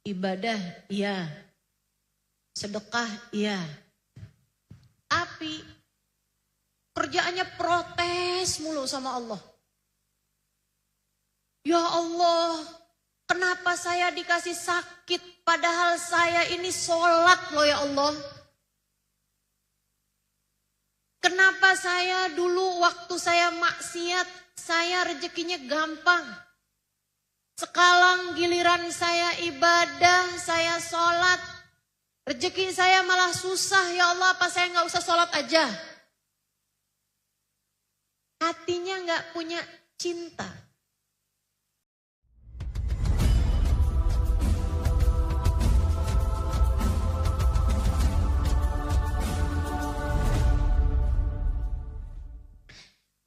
Ibadah, iya. Sedekah, iya. Tapi kerjaannya protes mulu sama Allah. Ya Allah, kenapa saya dikasih sakit padahal saya ini sholat loh ya Allah. Kenapa saya dulu waktu saya maksiat, saya rezekinya gampang. Sekarang giliran saya ibadah, saya sholat, rezeki saya malah susah. Ya Allah, apa saya nggak usah sholat aja? Hatinya nggak punya cinta.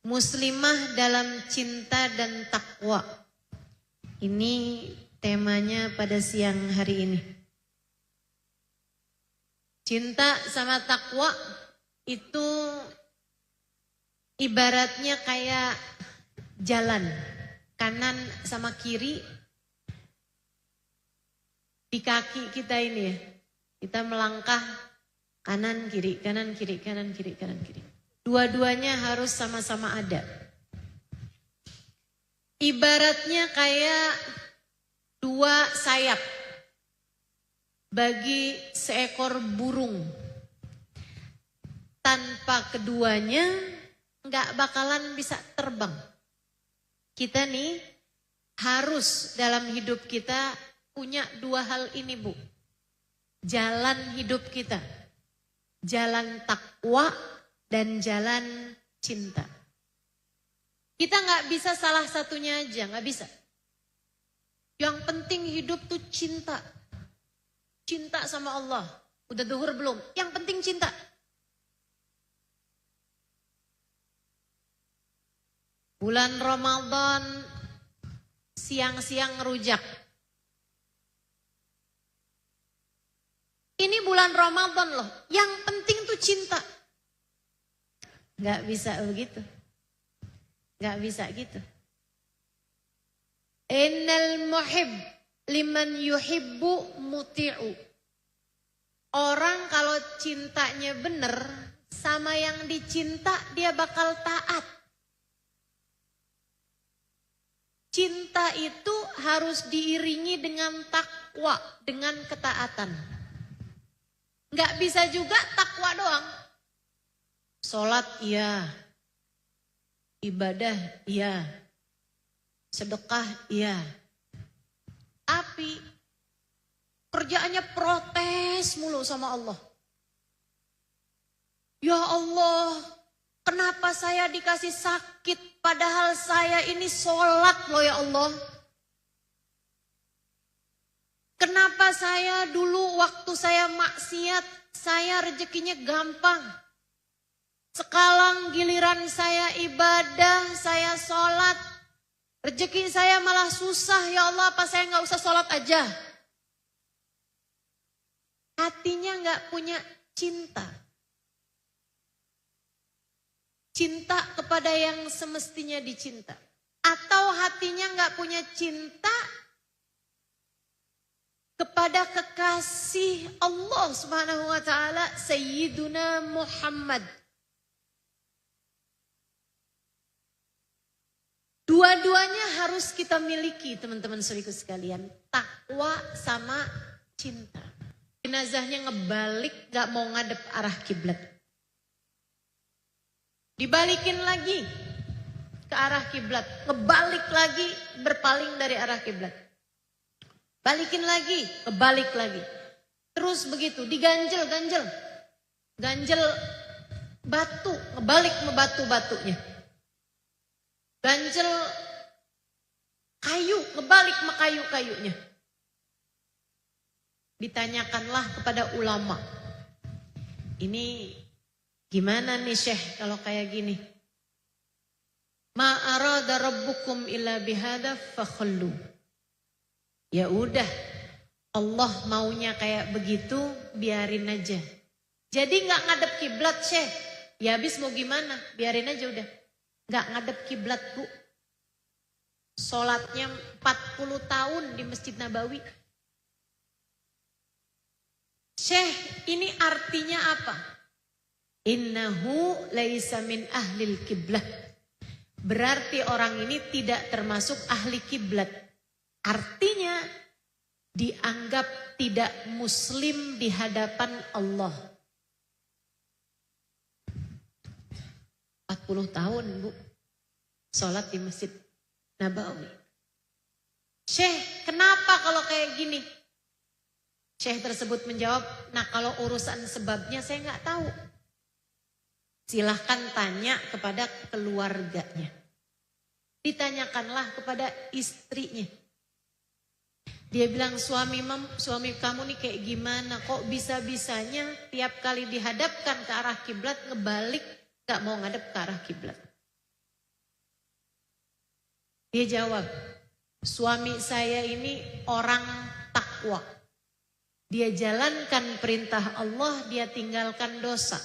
Muslimah dalam cinta dan takwa. Ini temanya pada siang hari ini. Cinta sama takwa itu ibaratnya kayak jalan kanan sama kiri di kaki kita ini ya. Kita melangkah kanan kiri, kanan kiri, kanan kiri, kanan kiri. Dua-duanya harus sama-sama ada. Ibaratnya kayak dua sayap bagi seekor burung. Tanpa keduanya nggak bakalan bisa terbang. Kita nih harus dalam hidup kita punya dua hal ini, Bu. Jalan hidup kita. Jalan takwa dan jalan cinta. Kita nggak bisa salah satunya aja, nggak bisa. Yang penting hidup tuh cinta. Cinta sama Allah. Udah duhur belum? Yang penting cinta. Bulan Ramadan siang-siang ngerujak. Ini bulan Ramadan loh. Yang penting tuh cinta. Nggak bisa begitu. Nggak bisa gitu. Innal muhib liman yuhibbu muti'u. Orang kalau cintanya bener sama yang dicinta dia bakal taat. Cinta itu harus diiringi dengan takwa, dengan ketaatan. Nggak bisa juga takwa doang. Sholat iya, ibadah iya, sedekah iya. Tapi kerjaannya protes mulu sama Allah. Ya Allah, kenapa saya dikasih sakit padahal saya ini sholat loh ya Allah. Kenapa saya dulu waktu saya maksiat, saya rezekinya gampang. Sekarang giliran saya ibadah, saya sholat, rezeki saya malah susah. Ya Allah, apa saya nggak usah sholat aja? Hatinya nggak punya cinta. Cinta kepada yang semestinya dicinta. Atau hatinya nggak punya cinta kepada kekasih Allah Subhanahu wa taala, Sayyiduna Muhammad. Dua-duanya harus kita miliki, teman-teman saudaraku sekalian. Takwa sama cinta. Jenazahnya ngebalik, gak mau ngadep arah kiblat. Dibalikin lagi ke arah kiblat. Ngebalik lagi, berpaling dari arah kiblat. Balikin lagi, kebalik lagi. Terus begitu, diganjel. Ganjel batu, ngebalik batu-batunya. Ganjel kayu, ngebalik sama kayu-kayunya. Ditanyakanlah kepada ulama. Ini gimana nih Syekh kalau kayak gini? Ma arada rabbukum illa bihada fakhallu. Ya udah, Allah maunya kayak begitu, biarin aja. Jadi nggak ngadep kiblat Syekh. Ya habis mau gimana? Biarin aja udah. Nggak ngadep kiblat Bu. Sholatnya 40 tahun di Masjid Nabawi. Syekh, ini artinya apa? Innahu laisa min ahlil kiblah. Berarti orang ini tidak termasuk ahli kiblat. Artinya dianggap tidak muslim di hadapan Allah. 40 tahun Bu, sholat di Masjid Nabawi. Syekh, kenapa kalau kayak gini? Syekh tersebut menjawab, nah kalau urusan sebabnya saya nggak tahu. Silahkan tanya kepada keluarganya. Ditanyakanlah kepada istrinya. Dia bilang, suami kamu nih kayak gimana? Kok bisa-bisanya tiap kali dihadapkan ke arah kiblat ngebalik, gak mau ngadep ke arah kiblat. Dia jawab, suami saya ini orang takwa. Dia jalankan perintah Allah, dia tinggalkan dosa.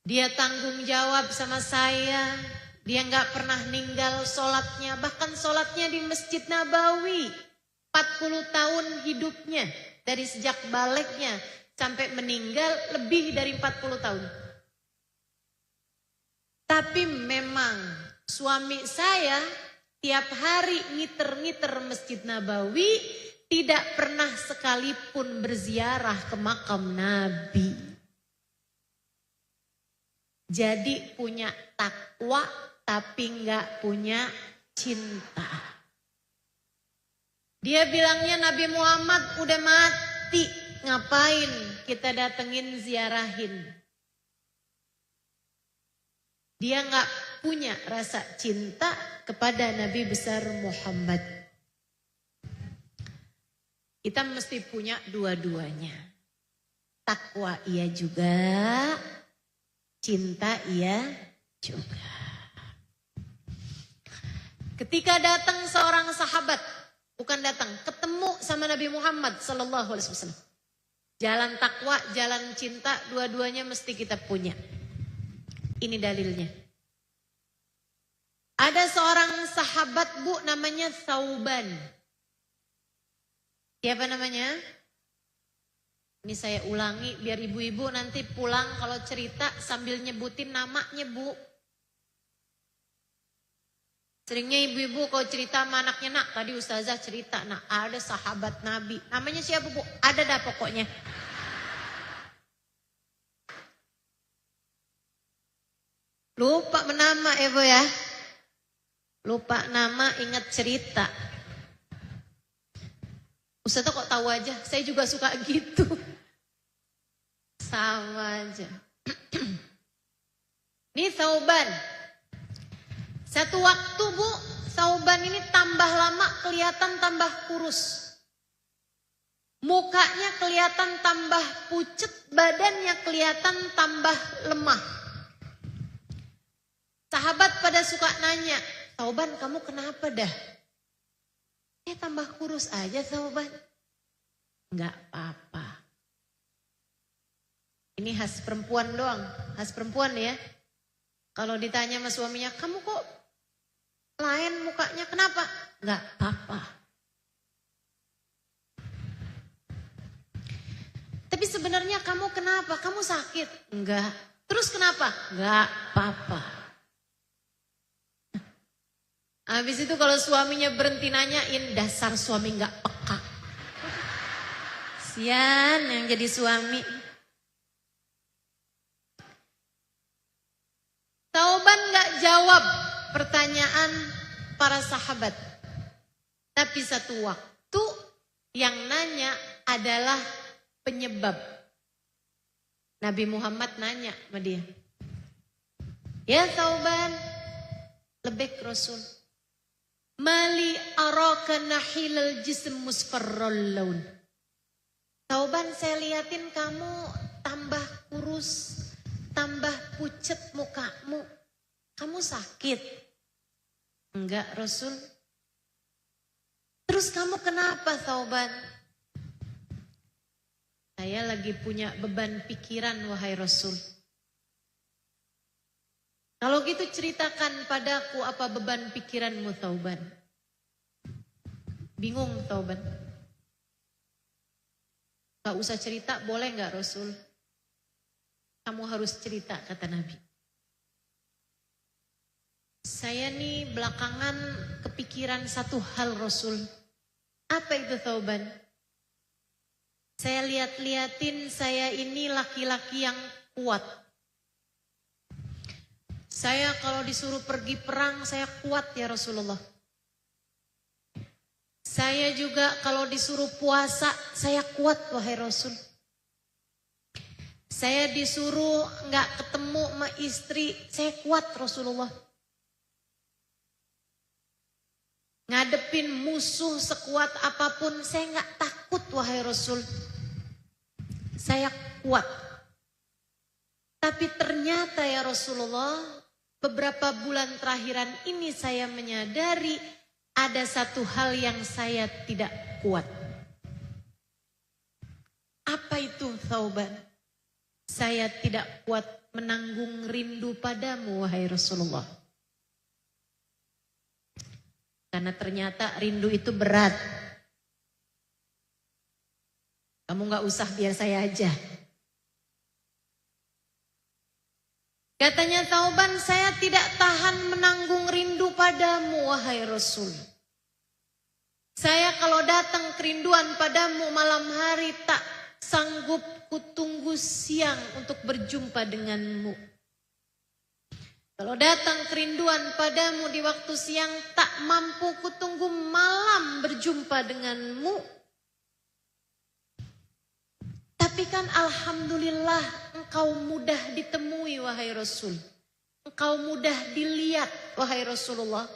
Dia tanggung jawab sama saya. Dia gak pernah ninggal sholatnya. Bahkan sholatnya di Masjid Nabawi. 40 tahun hidupnya. Dari sejak baliknya sampai meninggal lebih dari 40 tahun. Tapi memang suami saya tiap hari ngiter-ngiter Masjid Nabawi. Tidak pernah sekalipun berziarah ke makam Nabi. Jadi punya takwa tapi enggak punya cinta. Dia bilangnya Nabi Muhammad udah mati, ngapain kita datengin ziarahin. Dia enggak punya rasa cinta kepada Nabi besar Muhammad. Kita mesti punya dua-duanya. Takwa iya juga, cinta iya juga. Ketika datang seorang sahabat, bukan datang, ketemu sama Nabi Muhammad sallallahu alaihi wasallam. Jalan takwa, jalan cinta, dua-duanya mesti kita punya. Ini dalilnya. Ada seorang sahabat Bu namanya Thauban. Siapa namanya? Ini saya ulangi biar ibu-ibu nanti pulang kalau cerita sambil nyebutin namanya Bu. Seringnya ibu-ibu kalau cerita sama anaknya, nak tadi ustazah cerita, nak ada sahabat Nabi. Namanya siapa Bu? Ada dah pokoknya. Lupa nama ya Bu ya. Lupa nama, ingat cerita. Ustazah kok tahu aja, saya juga suka gitu. Sama aja. Ini Thauban. Satu waktu Bu, Thauban ini tambah lama kelihatan tambah kurus. Mukanya kelihatan tambah pucet, badannya kelihatan tambah lemah. Sahabat pada suka nanya, Thauban kamu kenapa dah? Tambah kurus aja Thauban. Enggak apa-apa. Ini khas perempuan doang, khas perempuan ya. Kalau ditanya sama suaminya, kamu kok lain mukanya, kenapa? Enggak apa-apa. Tapi sebenarnya kamu kenapa? Kamu sakit? Enggak. Terus kenapa? Enggak apa-apa. Habis itu kalau suaminya berhenti nanyain, dasar suami enggak peka. Sian yang jadi suami. Thauban enggak jawab pertanyaan para sahabat. Tapi satu waktu yang nanya adalah penyebab. Nabi Muhammad nanya sama dia. Ya Thauban, lebek Rasul. Mali araka nahilal jism musfarral laun. Thauban, saya liatin kamu tambah kurus, tambah pucet mukamu. Kamu sakit? Enggak Rasul. Terus kamu kenapa Thauban? Saya lagi punya beban pikiran wahai Rasul. Kalau gitu ceritakan padaku apa beban pikiranmu Thauban. Bingung Thauban. Gak usah cerita, boleh gak Rasul? Kamu harus cerita, kata Nabi. Saya nih belakangan kepikiran satu hal Rasul. Apa itu Thauban? Saya lihat-liatin, saya ini laki-laki yang kuat. Saya kalau disuruh pergi perang, saya kuat ya Rasulullah. Saya juga kalau disuruh puasa, saya kuat wahai Rasul. Saya disuruh nggak ketemu sama istri, saya kuat Rasulullah. Ngadepin musuh sekuat apapun, saya nggak takut wahai Rasul. Saya kuat. Tapi ternyata ya Rasulullah, beberapa bulan terakhiran ini saya menyadari ada satu hal yang saya tidak kuat. Apa itu Thauban? Saya tidak kuat menanggung rindu padamu wahai Rasulullah. Karena ternyata rindu itu berat. Kamu gak usah, biar saya aja. Katanya Thauban, saya tidak tahan menanggung rindu padamu wahai Rasul. Saya kalau datang kerinduan padamu malam hari tak sanggup kutunggu siang untuk berjumpa denganmu. Kalau datang kerinduan padamu di waktu siang tak mampu kutunggu malam berjumpa denganmu. Tapi kan alhamdulillah engkau mudah ditemui wahai Rasul. Engkau mudah dilihat wahai Rasulullah.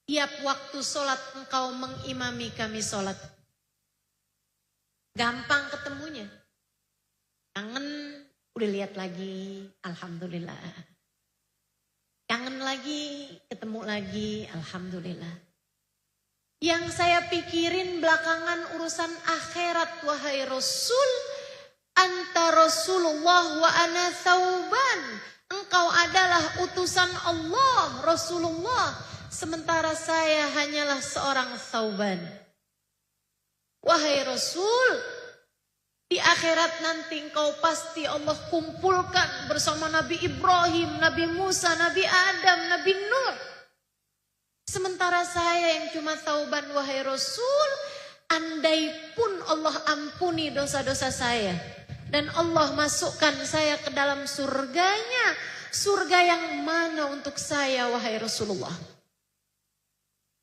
Tiap waktu sholat engkau mengimami kami sholat. Gampang ketemunya. Kangen udah lihat lagi, alhamdulillah. Kangen lagi, ketemu lagi, alhamdulillah. Yang saya pikirin belakangan urusan akhirat wahai Rasul. Anta Rasulullah wa ana Thauban. Engkau adalah utusan Allah, Rasulullah. Sementara saya hanyalah seorang Thauban. Wahai Rasul, di akhirat nanti engkau pasti Allah kumpulkan bersama Nabi Ibrahim, Nabi Musa, Nabi Adam, Nabi Nuh. Sementara saya yang cuma Thauban wahai Rasul, andai pun Allah ampuni dosa-dosa saya. Dan Allah masukkan saya ke dalam surganya. Surga yang mana untuk saya wahai Rasulullah?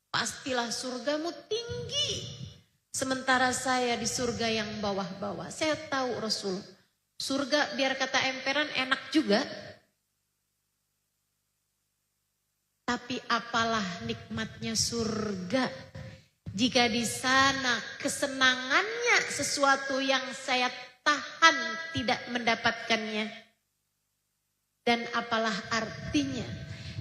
Pastilah surgamu tinggi. Sementara saya di surga yang bawah-bawah. Saya tahu Rasul. Surga biar kata emperan enak juga. Tapi apalah nikmatnya surga. Jika di sana kesenangannya sesuatu yang saya tahan tidak mendapatkannya. Dan apalah artinya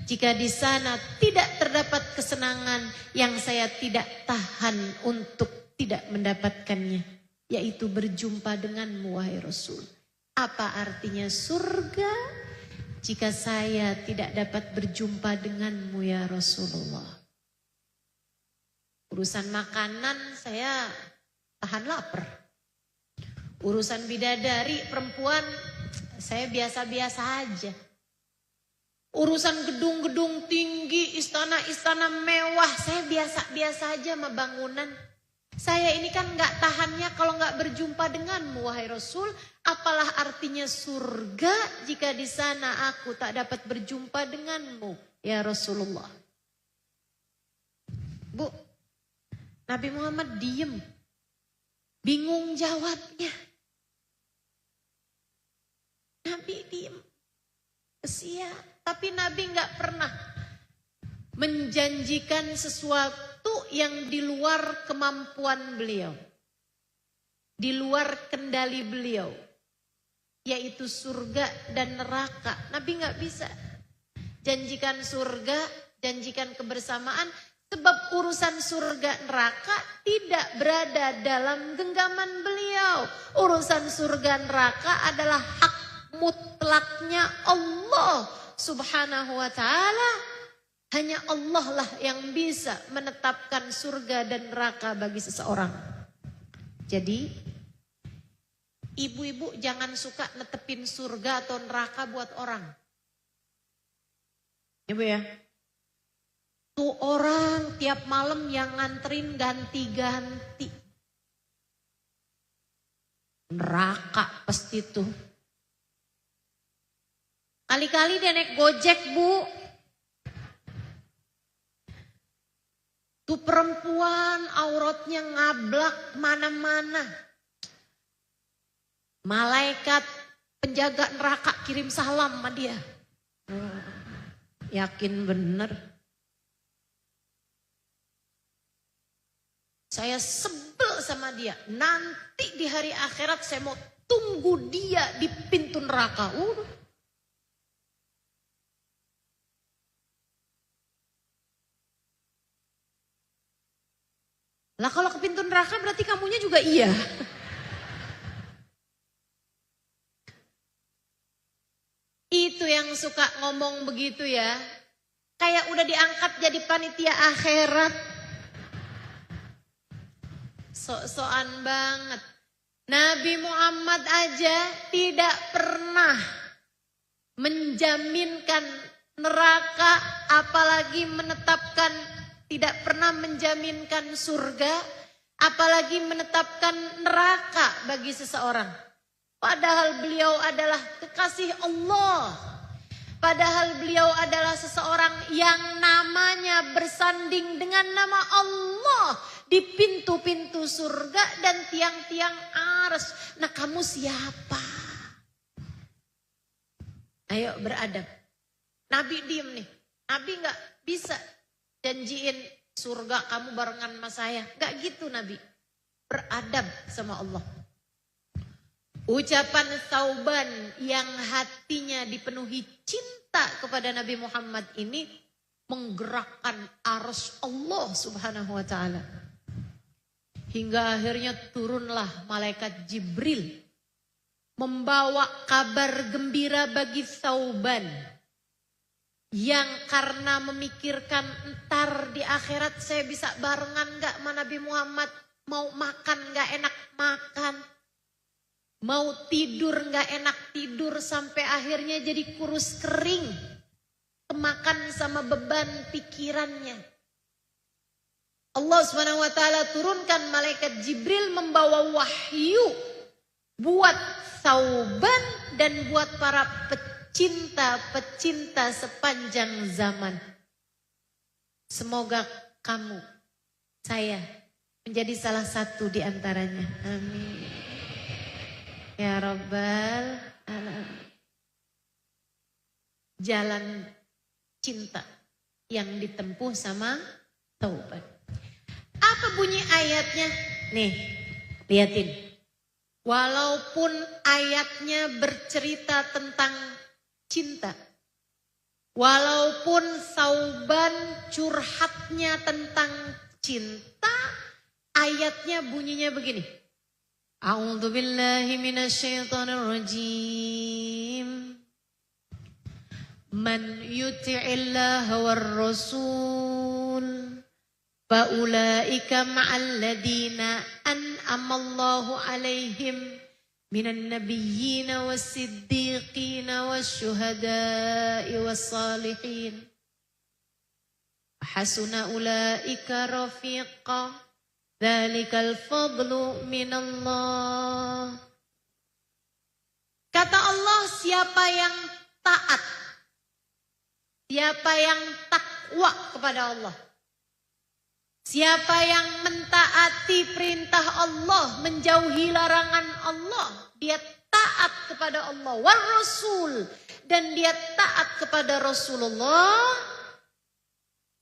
jika di sana tidak terdapat kesenangan yang saya tidak tahan untuk tidak mendapatkannya. Yaitu berjumpa denganmu wahai Rasul. Apa artinya surga jika saya tidak dapat berjumpa denganmu ya Rasulullah? Urusan makanan saya tahan lapar. Urusan bidadari perempuan saya biasa-biasa aja. Urusan gedung-gedung tinggi, istana-istana mewah saya biasa-biasa aja sama bangunan. Saya ini kan gak tahannya kalau gak berjumpa denganmu wahai Rasul. Apalah artinya surga jika di sana aku tak dapat berjumpa denganmu ya Rasulullah. Bu, Nabi Muhammad diem. Bingung jawabnya. Nabi diem. Kesia. Tapi Nabi gak pernah menjanjikan sesuatu yang di luar kemampuan beliau. Di luar kendali beliau. Yaitu surga dan neraka. Nabi gak bisa janjikan surga, janjikan kebersamaan. Sebab urusan surga neraka tidak berada dalam genggaman beliau. Urusan surga neraka adalah hak mutlaknya Allah subhanahu wa ta'ala. Hanya Allah lah yang bisa menetapkan surga dan neraka bagi seseorang. Jadi Ibu-ibu jangan suka netepin surga atau neraka buat orang. Ibu ya. Tuh orang tiap malam yang nganterin ganti-ganti. Neraka pasti tuh. Kali-kali dia naik Gojek, Bu. Tuh perempuan auratnya ngablak mana-mana. Malaikat penjaga neraka kirim salam sama dia. Yakin bener. Saya sebel sama dia. Nanti di hari akhirat saya mau tunggu dia di pintu neraka. Lah kalau ke pintu neraka berarti kamunya juga iya. Itu yang suka ngomong begitu ya. Kayak udah diangkat jadi panitia akhirat. Sok-sokan banget. Nabi Muhammad aja tidak pernah menjaminkan neraka, apalagi menetapkan, tidak pernah menjaminkan surga, apalagi menetapkan neraka bagi seseorang. Padahal beliau adalah kekasih Allah. Padahal beliau adalah seseorang yang namanya bersanding dengan nama Allah di pintu-pintu surga dan tiang-tiang arsy. Nah, kamu siapa? Ayo beradab. Nabi diem nih. Nabi gak bisa janjiin surga kamu barengan sama saya. Gak gitu Nabi. Beradab sama Allah. Ucapan Tsauban yang hatinya dipenuhi cinta kepada Nabi Muhammad ini menggerakkan arsy Allah Subhanahu wa taala. Hingga akhirnya turunlah malaikat Jibril membawa kabar gembira bagi Tsauban yang karena memikirkan entar di akhirat saya bisa barengan gak sama Nabi Muhammad, mau makan gak enak makan. Mau tidur gak enak tidur sampai akhirnya jadi kurus kering. Kemakan sama beban pikirannya. Allah SWT turunkan malaikat Jibril membawa wahyu. Buat Tsauban dan buat para pecinta-pecinta sepanjang zaman. Semoga kamu, saya menjadi salah satu di antaranya. Amin. Ya Rabbal Alamin. Jalan cinta yang ditempuh sama Tsauban. Apa bunyi ayatnya? Nih, liatin. Walaupun ayatnya bercerita tentang cinta. Walaupun Tsauban curhatnya tentang cinta, ayatnya bunyinya begini. A'udzu billahi minasyaitonir rajim. Man yuti'illaha war rasul fa ulaika ma'al ladina an'amallahu 'alaihim minan nabiyyin was-siddiqin wasyuhada'i was-salihin. Hasuna ulaika rafiqa. Dzalikal fadlu minallah. Kata Allah, siapa yang taat, siapa yang takwa kepada Allah, siapa yang mentaati perintah Allah, menjauhi larangan Allah, dia taat kepada Allah war Rasul, dan dia taat kepada Rasulullah.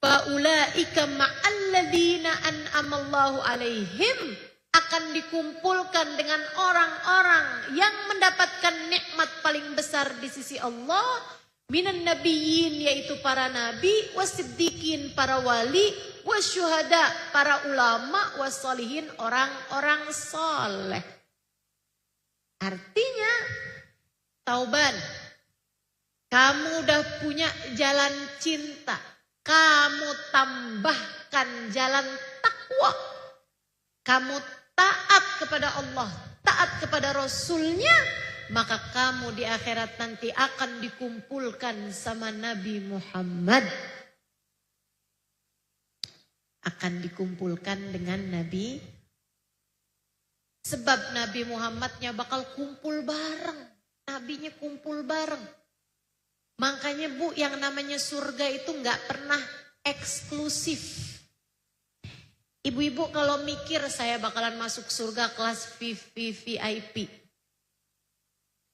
Faulaika ma'alladzina an'amallahu alaihim, akan dikumpulkan dengan orang-orang yang mendapatkan nikmat paling besar di sisi Allah, minan nabiyyin, yaitu para nabi, wasiddiqin, para wali, wasyuhada, para ulama, wassalihin, orang-orang soleh. Artinya, Tsauban, kamu udah punya jalan cinta. Kamu tambahkan jalan takwa. Kamu taat kepada Allah, taat kepada Rasulnya, maka kamu di akhirat nanti akan dikumpulkan sama Nabi Muhammad. Akan dikumpulkan dengan Nabi. Sebab Nabi Muhammadnya bakal kumpul bareng. Nabinya kumpul bareng. Makanya Bu, yang namanya surga itu gak pernah eksklusif. Ibu-ibu kalau mikir saya bakalan masuk surga kelas VIP.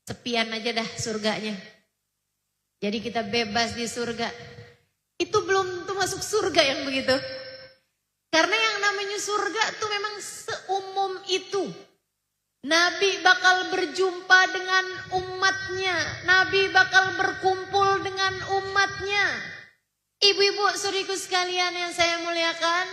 Sepian aja dah surganya. Jadi kita bebas di surga. Itu belum tentu masuk surga yang begitu. Karena yang namanya surga tuh memang seumum itu. Nabi bakal berjumpa dengan umatnya. Nabi bakal berkumpul dengan umatnya. Ibu-ibu suriku sekalian yang saya muliakan.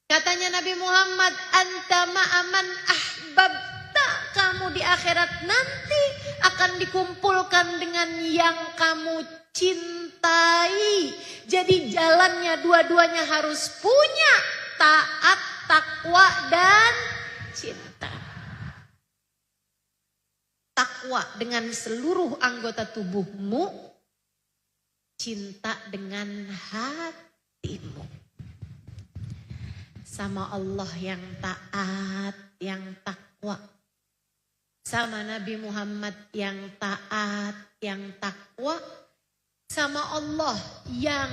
Katanya Nabi Muhammad, anta ma'aman ahbabta. Kamu di akhirat nanti akan dikumpulkan dengan yang kamu cintai. Jadi jalannya dua-duanya harus punya taat, takwa, dan cinta. Takwa dengan seluruh anggota tubuhmu, cinta dengan hatimu. Sama Allah yang taat, yang takwa. Sama Nabi Muhammad yang taat, yang takwa. Sama Allah yang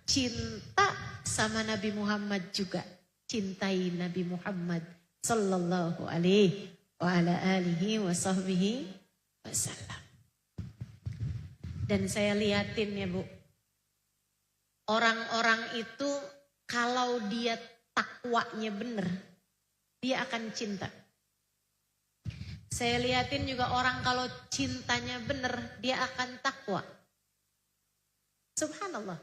cinta, sama Nabi Muhammad juga. Cintai Nabi Muhammad sallallahu alaihi wa ala alihi wa sahbihi wasallam. Dan saya liatin ya Bu, orang-orang itu kalau dia takwanya benar, dia akan cinta. Saya liatin juga orang kalau cintanya benar, dia akan takwa. Subhanallah.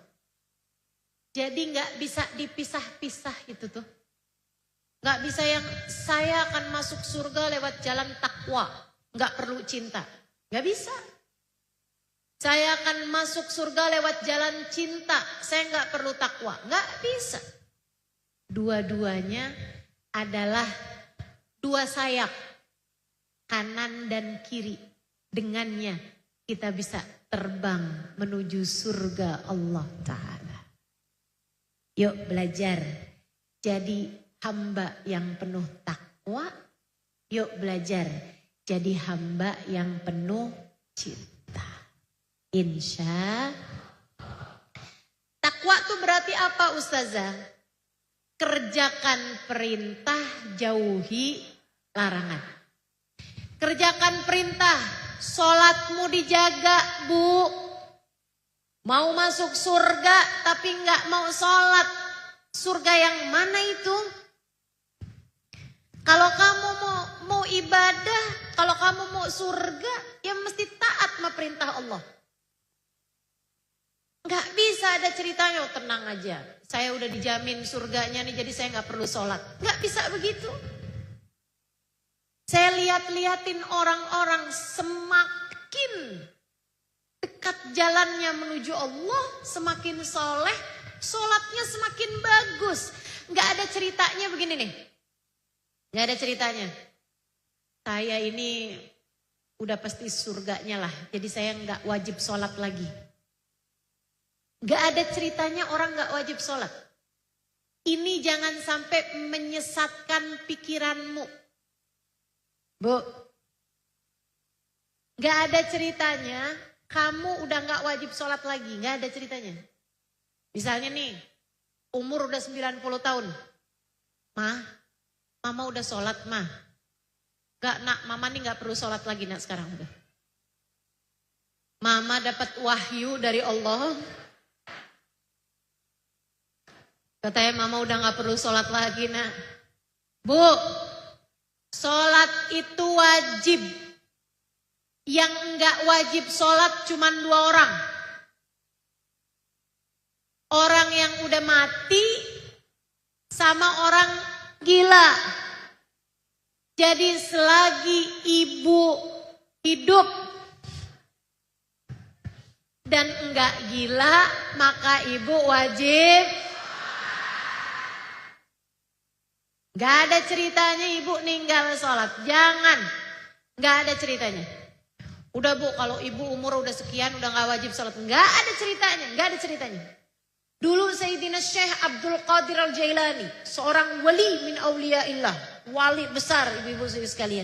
Jadi gak bisa dipisah-pisah itu tuh. Gak bisa yang saya akan masuk surga lewat jalan takwa. Gak perlu cinta. Gak bisa. Saya akan masuk surga lewat jalan cinta. Saya gak perlu takwa. Gak bisa. Dua-duanya adalah dua sayap. Kanan dan kiri. Dengannya kita bisa terbang menuju surga Allah Ta'ala. Yuk belajar jadi hamba yang penuh takwa. Yuk belajar jadi hamba yang penuh cinta. Insya. Takwa itu berarti apa Ustazah? Kerjakan perintah, jauhi larangan. Kerjakan perintah, sholatmu dijaga Bu. Mau masuk surga tapi nggak mau sholat. Surga yang mana itu? Kalau kamu mau ibadah, kalau kamu mau surga, ya mesti taat sama perintah Allah. Nggak bisa ada ceritanya, oh, tenang aja. Saya udah dijamin surganya nih, jadi saya nggak perlu sholat. Nggak bisa begitu. Saya liatin orang-orang semakin dekat jalannya menuju Allah, semakin soleh, sholatnya semakin bagus. Nggak ada ceritanya begini nih. Nggak ada ceritanya. Saya ini udah pasti surganya lah. Jadi saya nggak wajib sholat lagi. Nggak ada ceritanya orang nggak wajib sholat. Ini jangan sampai menyesatkan pikiranmu. Bu. Nggak ada ceritanya. Kamu udah gak wajib sholat lagi. Gak ada ceritanya. Misalnya nih. Umur udah 90 tahun. Mama udah sholat mah. Gak nak, mama nih gak perlu sholat lagi nak sekarang. Udah. Mama dapat wahyu dari Allah. Katanya mama udah gak perlu sholat lagi nak. Bu. Sholat itu wajib. Yang enggak wajib sholat cuma 2 orang. Orang yang udah mati sama orang gila. Jadi selagi ibu hidup dan enggak gila, maka ibu wajib. Gak ada ceritanya ibu ninggal sholat. Jangan. Nggak ada ceritanya. Udah Bu, kalau ibu umur udah sekian udah nggak wajib sholat. Nggak ada ceritanya, nggak ada ceritanya. Dulu Sayyidina Syekh Abdul Qadir Al-Jailani, seorang wali min auliyaillah, wali besar ibu-ibu sekalian.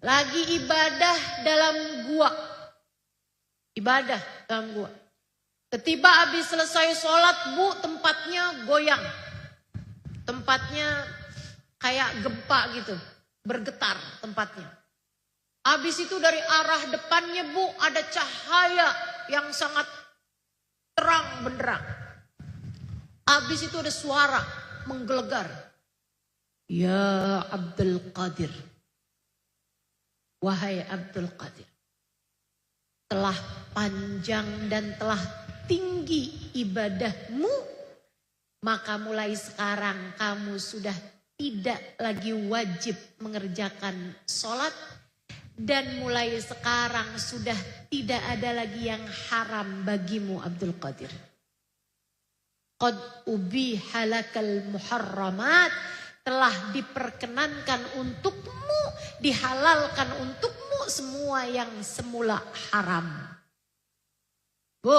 Lagi ibadah dalam gua. Ibadah dalam gua. Tiba habis selesai sholat Bu, tempatnya goyang. Tempatnya kayak gempa gitu, bergetar tempatnya. Habis itu dari arah depannya Bu, ada cahaya yang sangat terang benderang. Habis itu ada suara menggelegar. Ya Abdul Qadir. Wahai Abdul Qadir. Telah panjang dan telah tinggi ibadahmu, maka mulai sekarang kamu sudah tidak lagi wajib mengerjakan sholat. Dan mulai sekarang sudah tidak ada lagi yang haram bagimu Abdul Qadir. Qad ubiha lakal muharramat, telah diperkenankan untukmu, dihalalkan untukmu semua yang semula haram. Bu,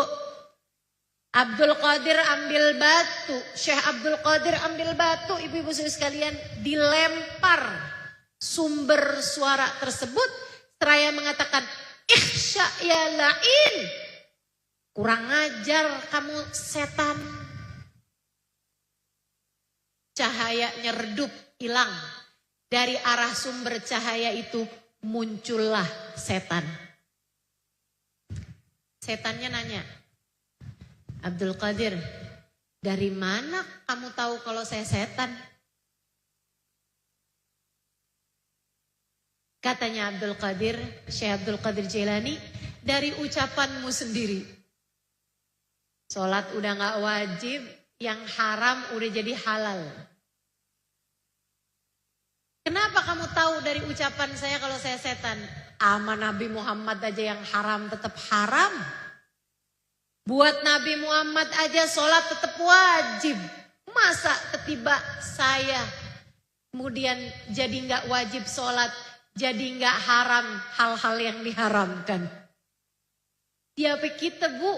Abdul Qadir ambil batu, Syekh Abdul Qadir ambil batu, ibu-ibu sekalian, dilempar sumber suara tersebut, seraya mengatakan, ikhsya ya la'in, kurang ajar kamu setan. Cahayanya redup, hilang. Dari arah sumber cahaya itu muncullah setan. Setannya nanya, Abdul Qadir, dari mana kamu tahu kalau saya setan? Katanya Abdul Qadir, Syekh Abdul Qadir Jailani, dari ucapanmu sendiri. Sholat udah gak wajib, yang haram udah jadi halal. Kenapa kamu tahu dari ucapan saya kalau saya setan? Ama Nabi Muhammad aja yang haram tetap haram. Buat Nabi Muhammad aja sholat tetap wajib. Masa ketiba saya kemudian jadi gak wajib sholat, jadi gak haram hal-hal yang diharamkan. Siapa kita Bu?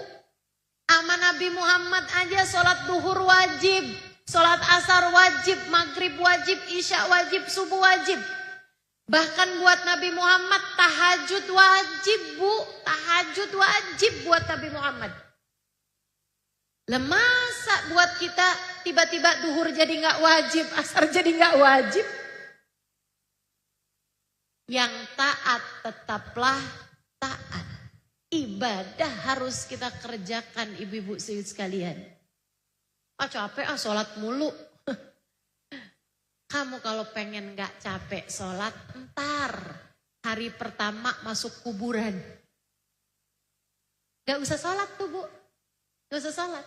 Ama Nabi Muhammad aja sholat duhur wajib, sholat asar wajib, maghrib wajib, isya wajib, subuh wajib. Bahkan buat Nabi Muhammad tahajud wajib Bu, tahajud wajib buat Nabi Muhammad. Masa buat kita tiba-tiba duhur jadi gak wajib, asar jadi gak wajib. Yang taat tetaplah taat. Ibadah harus kita kerjakan ibu-ibu sekalian. Capek sholat mulu. Kamu kalau pengen gak capek sholat, ntar hari pertama masuk kuburan. Gak usah sholat tuh Bu. Gak usah sholat.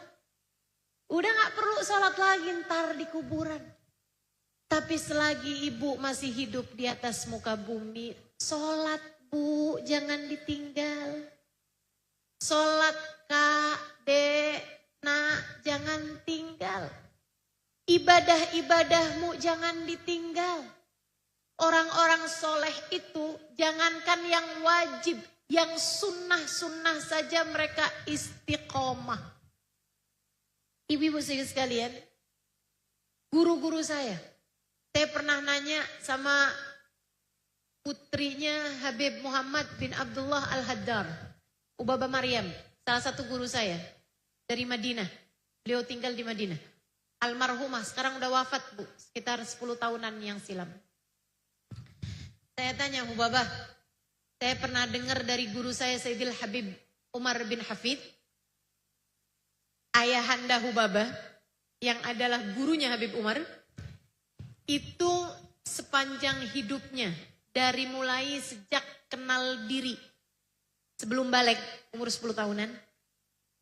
Udah gak perlu sholat lagi ntar di kuburan. Tapi selagi ibu masih hidup di atas muka bumi, sholat Bu, jangan ditinggal. Sholat Kak, Dek, Nak, jangan tinggal. Ibadah-ibadahmu jangan ditinggal. Orang-orang soleh itu jangankan yang wajib, yang sunnah-sunnah saja mereka istiqomah. Ibu-ibu sekalian, guru-guru saya pernah nanya sama putrinya Habib Muhammad bin Abdullah Al-Haddar, Ubaba Maryam, salah satu guru saya dari Madinah. Beliau tinggal di Madinah. Almarhumah, sekarang udah wafat Bu, sekitar 10 tahunan yang silam. Saya tanya, Ubaba, saya pernah dengar dari guru saya Sayyidil Habib Umar bin Hafid, ayahanda Ubaba, yang adalah gurunya Habib Umar, itu sepanjang hidupnya, dari mulai sejak kenal diri, sebelum balik umur 10 tahunan,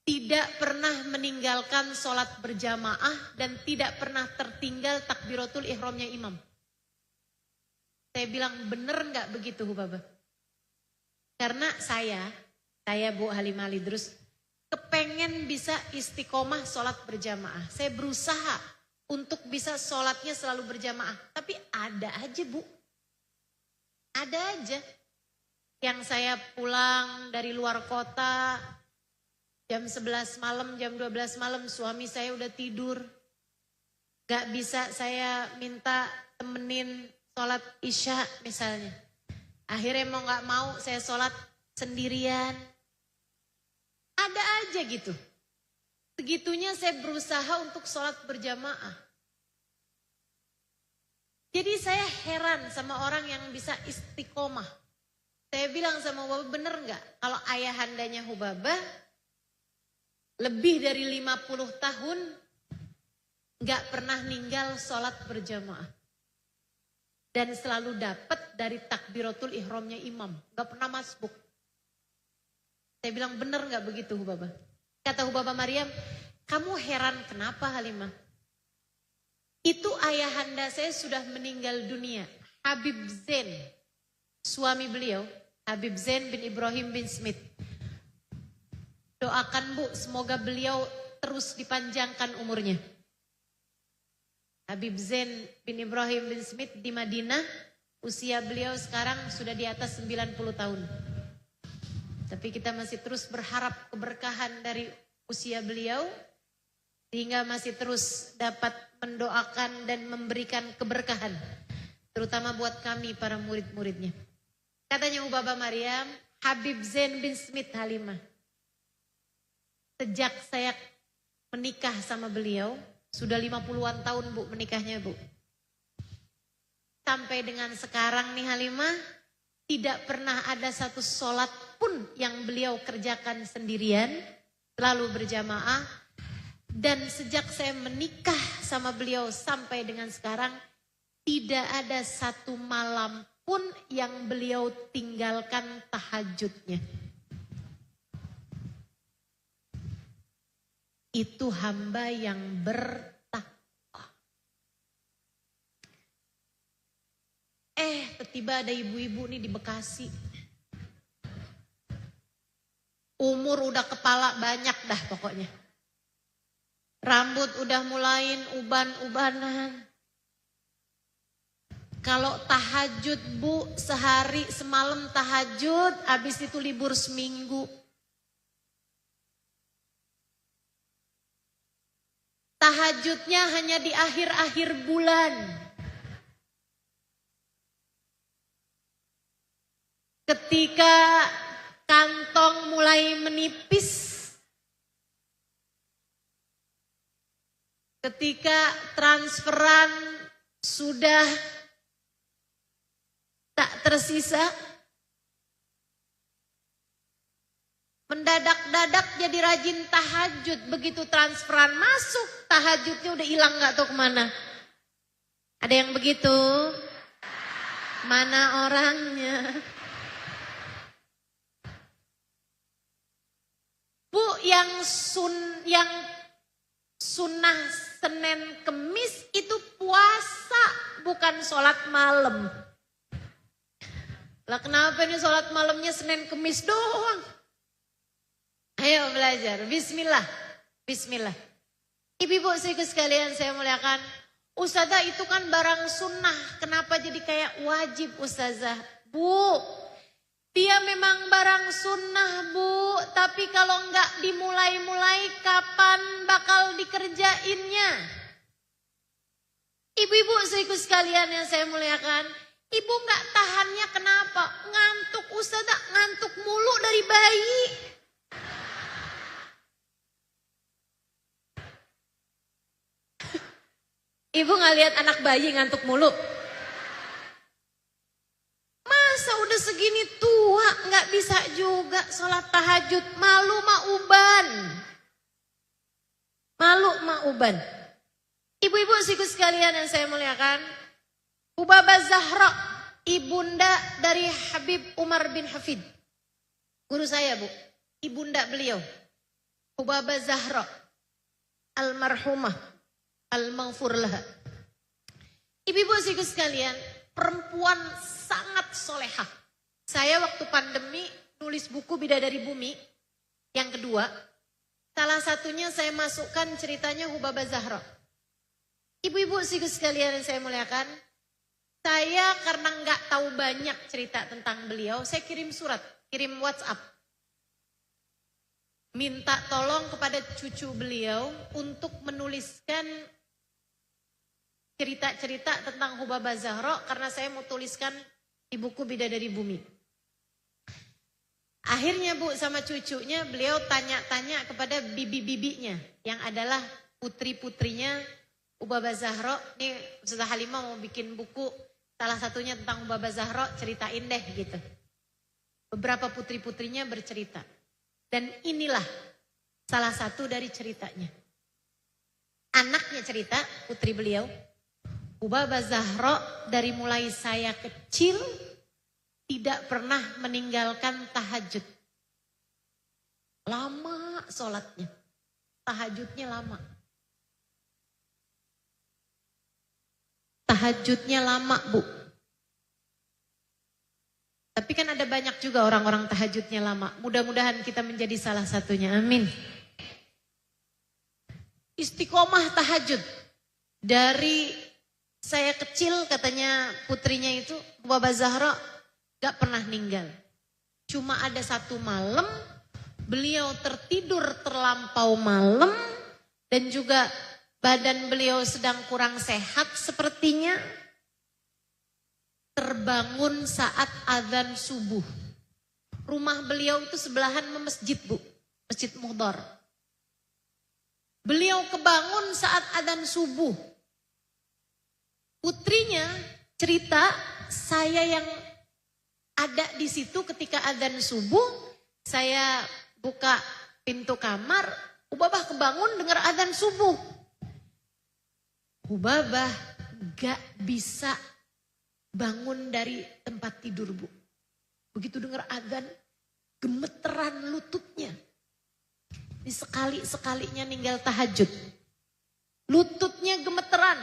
tidak pernah meninggalkan sholat berjamaah dan tidak pernah tertinggal takbiratul ihramnya imam. Saya bilang, bener gak begitu Ubaba? Karena saya Bu Halimah Lidrus, kepengen bisa istiqomah sholat berjamaah. Saya berusaha untuk bisa sholatnya selalu berjamaah. Tapi ada aja Bu. Ada aja. Yang saya pulang dari luar kota, jam 11 malam, jam 12 malam suami saya udah tidur. Gak bisa saya minta temenin sholat isya misalnya. Akhirnya mau gak mau saya sholat sendirian. Ada aja gitu. Segitunya saya berusaha untuk sholat berjamaah. Jadi saya heran sama orang yang bisa istiqomah. Saya bilang sama Hubabah, bener gak? Kalau ayahandanya Hubabah lebih dari 50 tahun gak pernah ninggal sholat berjamaah. Dan selalu dapat dari takbiratul ihramnya imam. Gak pernah masbuk. Saya bilang bener gak begitu Hubabah? Kata Hubabah Maryam, kamu heran kenapa Halimah? Itu ayahanda saya sudah meninggal dunia. Habib Zain. Suami beliau, Habib Zain bin Ibrahim bin Smith. Doakan Bu, semoga beliau terus dipanjangkan umurnya. Habib Zain bin Ibrahim bin Smith di Madinah, usia beliau sekarang sudah di atas 90 tahun. Tapi kita masih terus berharap keberkahan dari usia beliau, sehingga masih terus dapat mendoakan dan memberikan keberkahan. Terutama buat kami para murid-muridnya. Katanya Hubabah Maryam, Habib Zain bin Smith Halimah. Sejak saya menikah sama beliau, sudah 50-an tahun Bu menikahnya Bu. Sampai dengan sekarang nih Halimah, tidak pernah ada satu sholat pun yang beliau kerjakan sendirian, selalu berjamaah. Dan sejak saya menikah sama beliau sampai dengan sekarang, tidak ada satu malam pun yang beliau tinggalkan tahajudnya. Itu hamba yang bertakwa. Tiba-tiba ada ibu-ibu nih di Bekasi. Umur udah kepala banyak dah pokoknya. Rambut udah mulain uban-ubanan. Kalau tahajud Bu, sehari semalam tahajud, habis itu libur seminggu. Tahajudnya hanya di akhir-akhir bulan. Ketika kantong mulai menipis, ketika transferan sudah tak tersisa, mendadak-dadak jadi rajin tahajud. Begitu transferan masuk, tahajudnya udah hilang gak tahu kemana. Ada yang begitu? Mana orangnya? Bu, yang sunnah Senin Kemis itu puasa, bukan sholat malam. Lah kenapa ini sholat malamnya Senin Kemis doang? Ayo belajar, bismillah, bismillah. Ibu-ibu sekalian saya muliakan, Ustazah itu kan barang sunnah, kenapa jadi kayak wajib Ustazah? Bu, dia memang barang sunnah Bu, tapi kalau enggak dimulai-mulai kapan bakal dikerjainnya? Ibu-ibu sekalian yang saya muliakan, ibu enggak tahannya kenapa? Ngantuk Ustazah, ngantuk mulu dari bayi. Ibu nggak lihat anak bayi ngantuk mulu? Masa udah segini tua nggak bisa juga sholat tahajud? Malu mah uban. Malu mah uban. Ibu-ibu sekalian yang saya muliakan, Hubabah Zahra, ibunda dari Habib Umar bin Hafid. Guru saya Bu, ibunda beliau. Hubabah Zahra, almarhumah. Al-Maghfur laha. Ibu-ibu sekalian, perempuan sangat solehah. Saya waktu pandemi nulis buku Bidadari Bumi yang kedua. Salah satunya saya masukkan ceritanya Hubabah Zahra. Ibu-ibu sekalian yang saya muliakan, Saya karena nggak tahu banyak cerita tentang beliau, saya kirim surat, kirim WhatsApp. Minta tolong kepada cucu beliau untuk menuliskan cerita-cerita tentang Hubabah Zahra karena saya mau tuliskan di buku Bidadari Bumi. Akhirnya Bu sama cucunya beliau tanya-tanya kepada bibi-bibinya yang adalah putri-putrinya Hubabah Zahra. Ini Ustazah Halimah mau bikin buku salah satunya tentang Hubabah Zahra, ceritain deh gitu. Beberapa putri-putrinya bercerita. Dan inilah salah satu dari ceritanya. Anaknya cerita, putri beliau, Hubabah Zahra dari mulai saya kecil tidak pernah meninggalkan tahajud. Lama sholatnya, tahajudnya lama. Tahajudnya lama Bu. Tapi kan ada banyak juga orang-orang tahajudnya lama. Mudah-mudahan kita menjadi salah satunya. Amin. Istiqomah tahajud. Dari saya kecil katanya putrinya itu Hubabah Zahra gak pernah ninggal. Cuma ada satu malam beliau tertidur terlampau malam dan juga badan beliau sedang kurang sehat sepertinya. Terbangun saat azan subuh. Rumah beliau itu sebelahan masjid Bu. Masjid Muhdar. Beliau kebangun saat azan subuh. Putrinya cerita saya yang ada di situ ketika azan subuh. Saya buka pintu kamar. Hubabah kebangun dengar azan subuh. Hubabah gak bisa bangun dari tempat tidur Bu. Begitu dengar azan, gemeteran lututnya. Ini sekali-sekalinya ninggal tahajud. Lututnya gemeteran.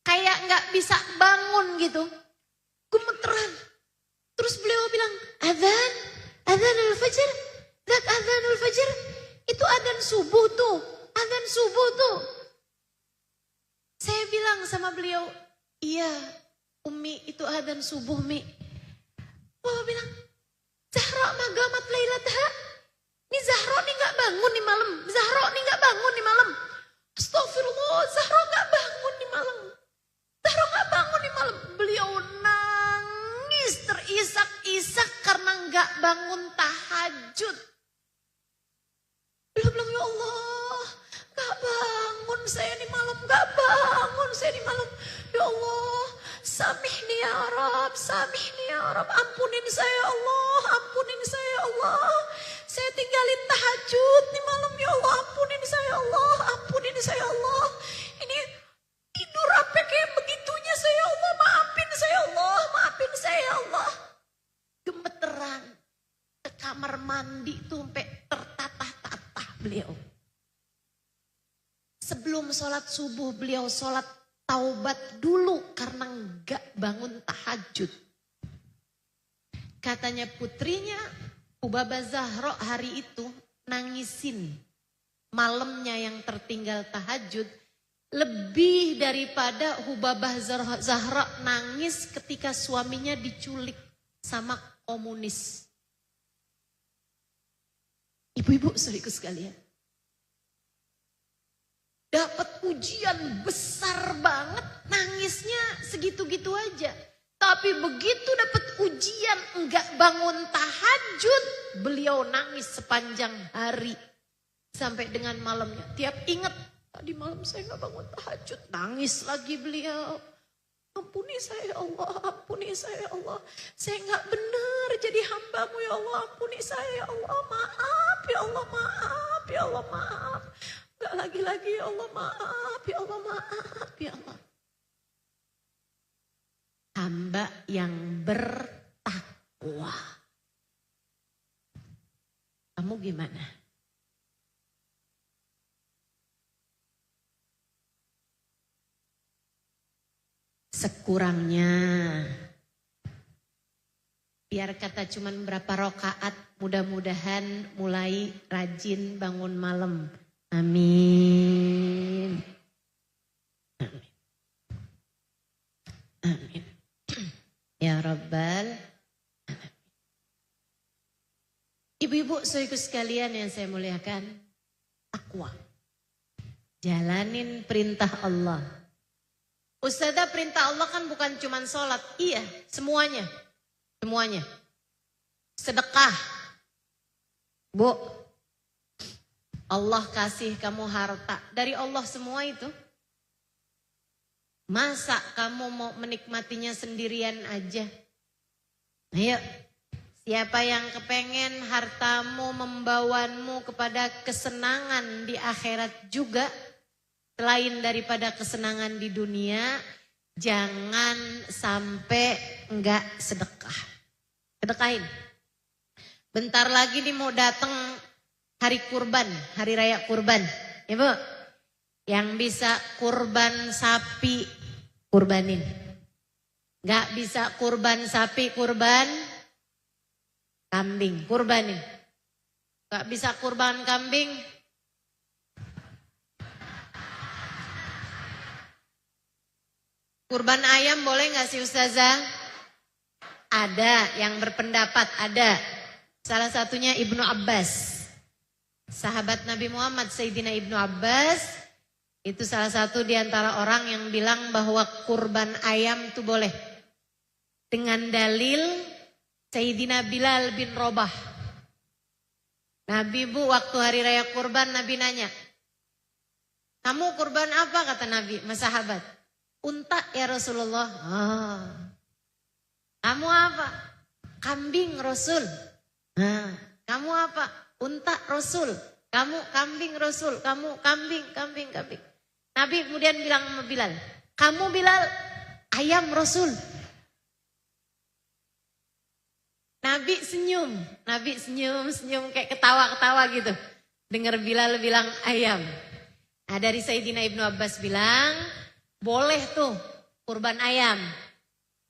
Kayak gak bisa bangun gitu. Gemeteran. Terus beliau bilang, azan al-fajr. Zat azan al-fajr. Itu azan subuh tuh. Azan subuh tuh. Saya bilang sama beliau, iya Umi itu azan subuh Mi. Bapak bilang, Zahra magamat lailatha. Ini Zahra nih gak bangun di malam. Zahra nih gak bangun di malam. Astagfirullah, Zahra gak bangun di malam. Zahra gak bangun di malam. Beliau nangis terisak-isak karena gak bangun tahajud. Beliau bilang, ya Allah, gak bangun saya di malam. Gak bangun saya di malam. Ya Allah, samihni ya Rab, samihni ya Rab. Ampunin saya Allah, ampunin saya Allah. Saya tinggalin tahajud di malam ya Allah. Ampunin saya Allah, ampunin saya Allah. Ini tidur apa kayak begitunya saya Allah. Maafin saya Allah, maafin saya Allah. Gemeteran ke kamar mandi tuh sampai tertatah-tatah beliau. Sebelum sholat subuh beliau sholat taubat dulu karena enggak bangun tahajud. Katanya putrinya Hubabah Zahra hari itu nangisin malamnya yang tertinggal tahajud. Lebih daripada Hubabah Zahra nangis ketika suaminya diculik sama komunis. Ibu-ibu saudaraku sekalian. Dapat ujian besar banget, nangisnya segitu-gitu aja. Tapi begitu dapat ujian enggak bangun tahajud, beliau nangis sepanjang hari. Sampai dengan malamnya, tiap ingat, tadi malam saya enggak bangun tahajud, nangis lagi beliau. Ampuni saya Allah, ampuni saya Allah. Saya enggak benar jadi hambamu ya Allah, ampuni saya ya Allah. Maaf ya Allah, maaf ya Allah, maaf. Enggak lagi-lagi ya Allah, maaf ya Allah, maaf ya Allah. Hamba yang bertakwa. Kamu gimana? Sekurangnya, biar kata cuman berapa rakaat, mudah-mudahan mulai rajin bangun malam. Amin. Amin. Amin. Ibu-ibu saudaraku sekalian yang saya muliakan, takwa. Jalanin perintah Allah. Ustazah, perintah Allah kan bukan cuma sholat. Iya, semuanya. Semuanya. Sedekah. Bu, Allah kasih kamu harta. Dari Allah semua itu. Masa kamu mau menikmatinya sendirian aja? Ayo, siapa yang kepengen hartamu membawamu kepada kesenangan di akhirat juga, selain daripada kesenangan di dunia, jangan sampai enggak sedekah. Sedekahin. Bentar lagi nih mau datang hari kurban, hari raya kurban. Ibu, yang bisa kurban sapi, kurbanin. Enggak bisa kurban sapi, kurban kambing, kurbanin. Enggak bisa kurban kambing, kurban ayam boleh nggak sih Ustazah? Ada yang berpendapat, ada. Salah satunya Ibnu Abbas. Sahabat Nabi Muhammad Sayyidina Ibnu Abbas. Itu salah satu di antara orang yang bilang bahwa kurban ayam itu boleh. Dengan dalil Sayyidina Bilal bin Rabah. Nabi bu waktu hari raya kurban Nabi nanya. Kamu kurban apa kata Nabi? Mas sahabat. Unta ya Rasulullah. Oh. Kamu apa? Kambing Rasul. Nah, kamu apa? Unta Rasul. Kamu kambing Rasul. Kamu kambing. Nabi kemudian bilang sama Bilal. Kamu Bilal ayam Rasul. Nabi senyum kayak ketawa-ketawa gitu. Dengar Bilal bilang ayam. Nah dari Sayyidina Ibnu Abbas bilang. Boleh tuh kurban ayam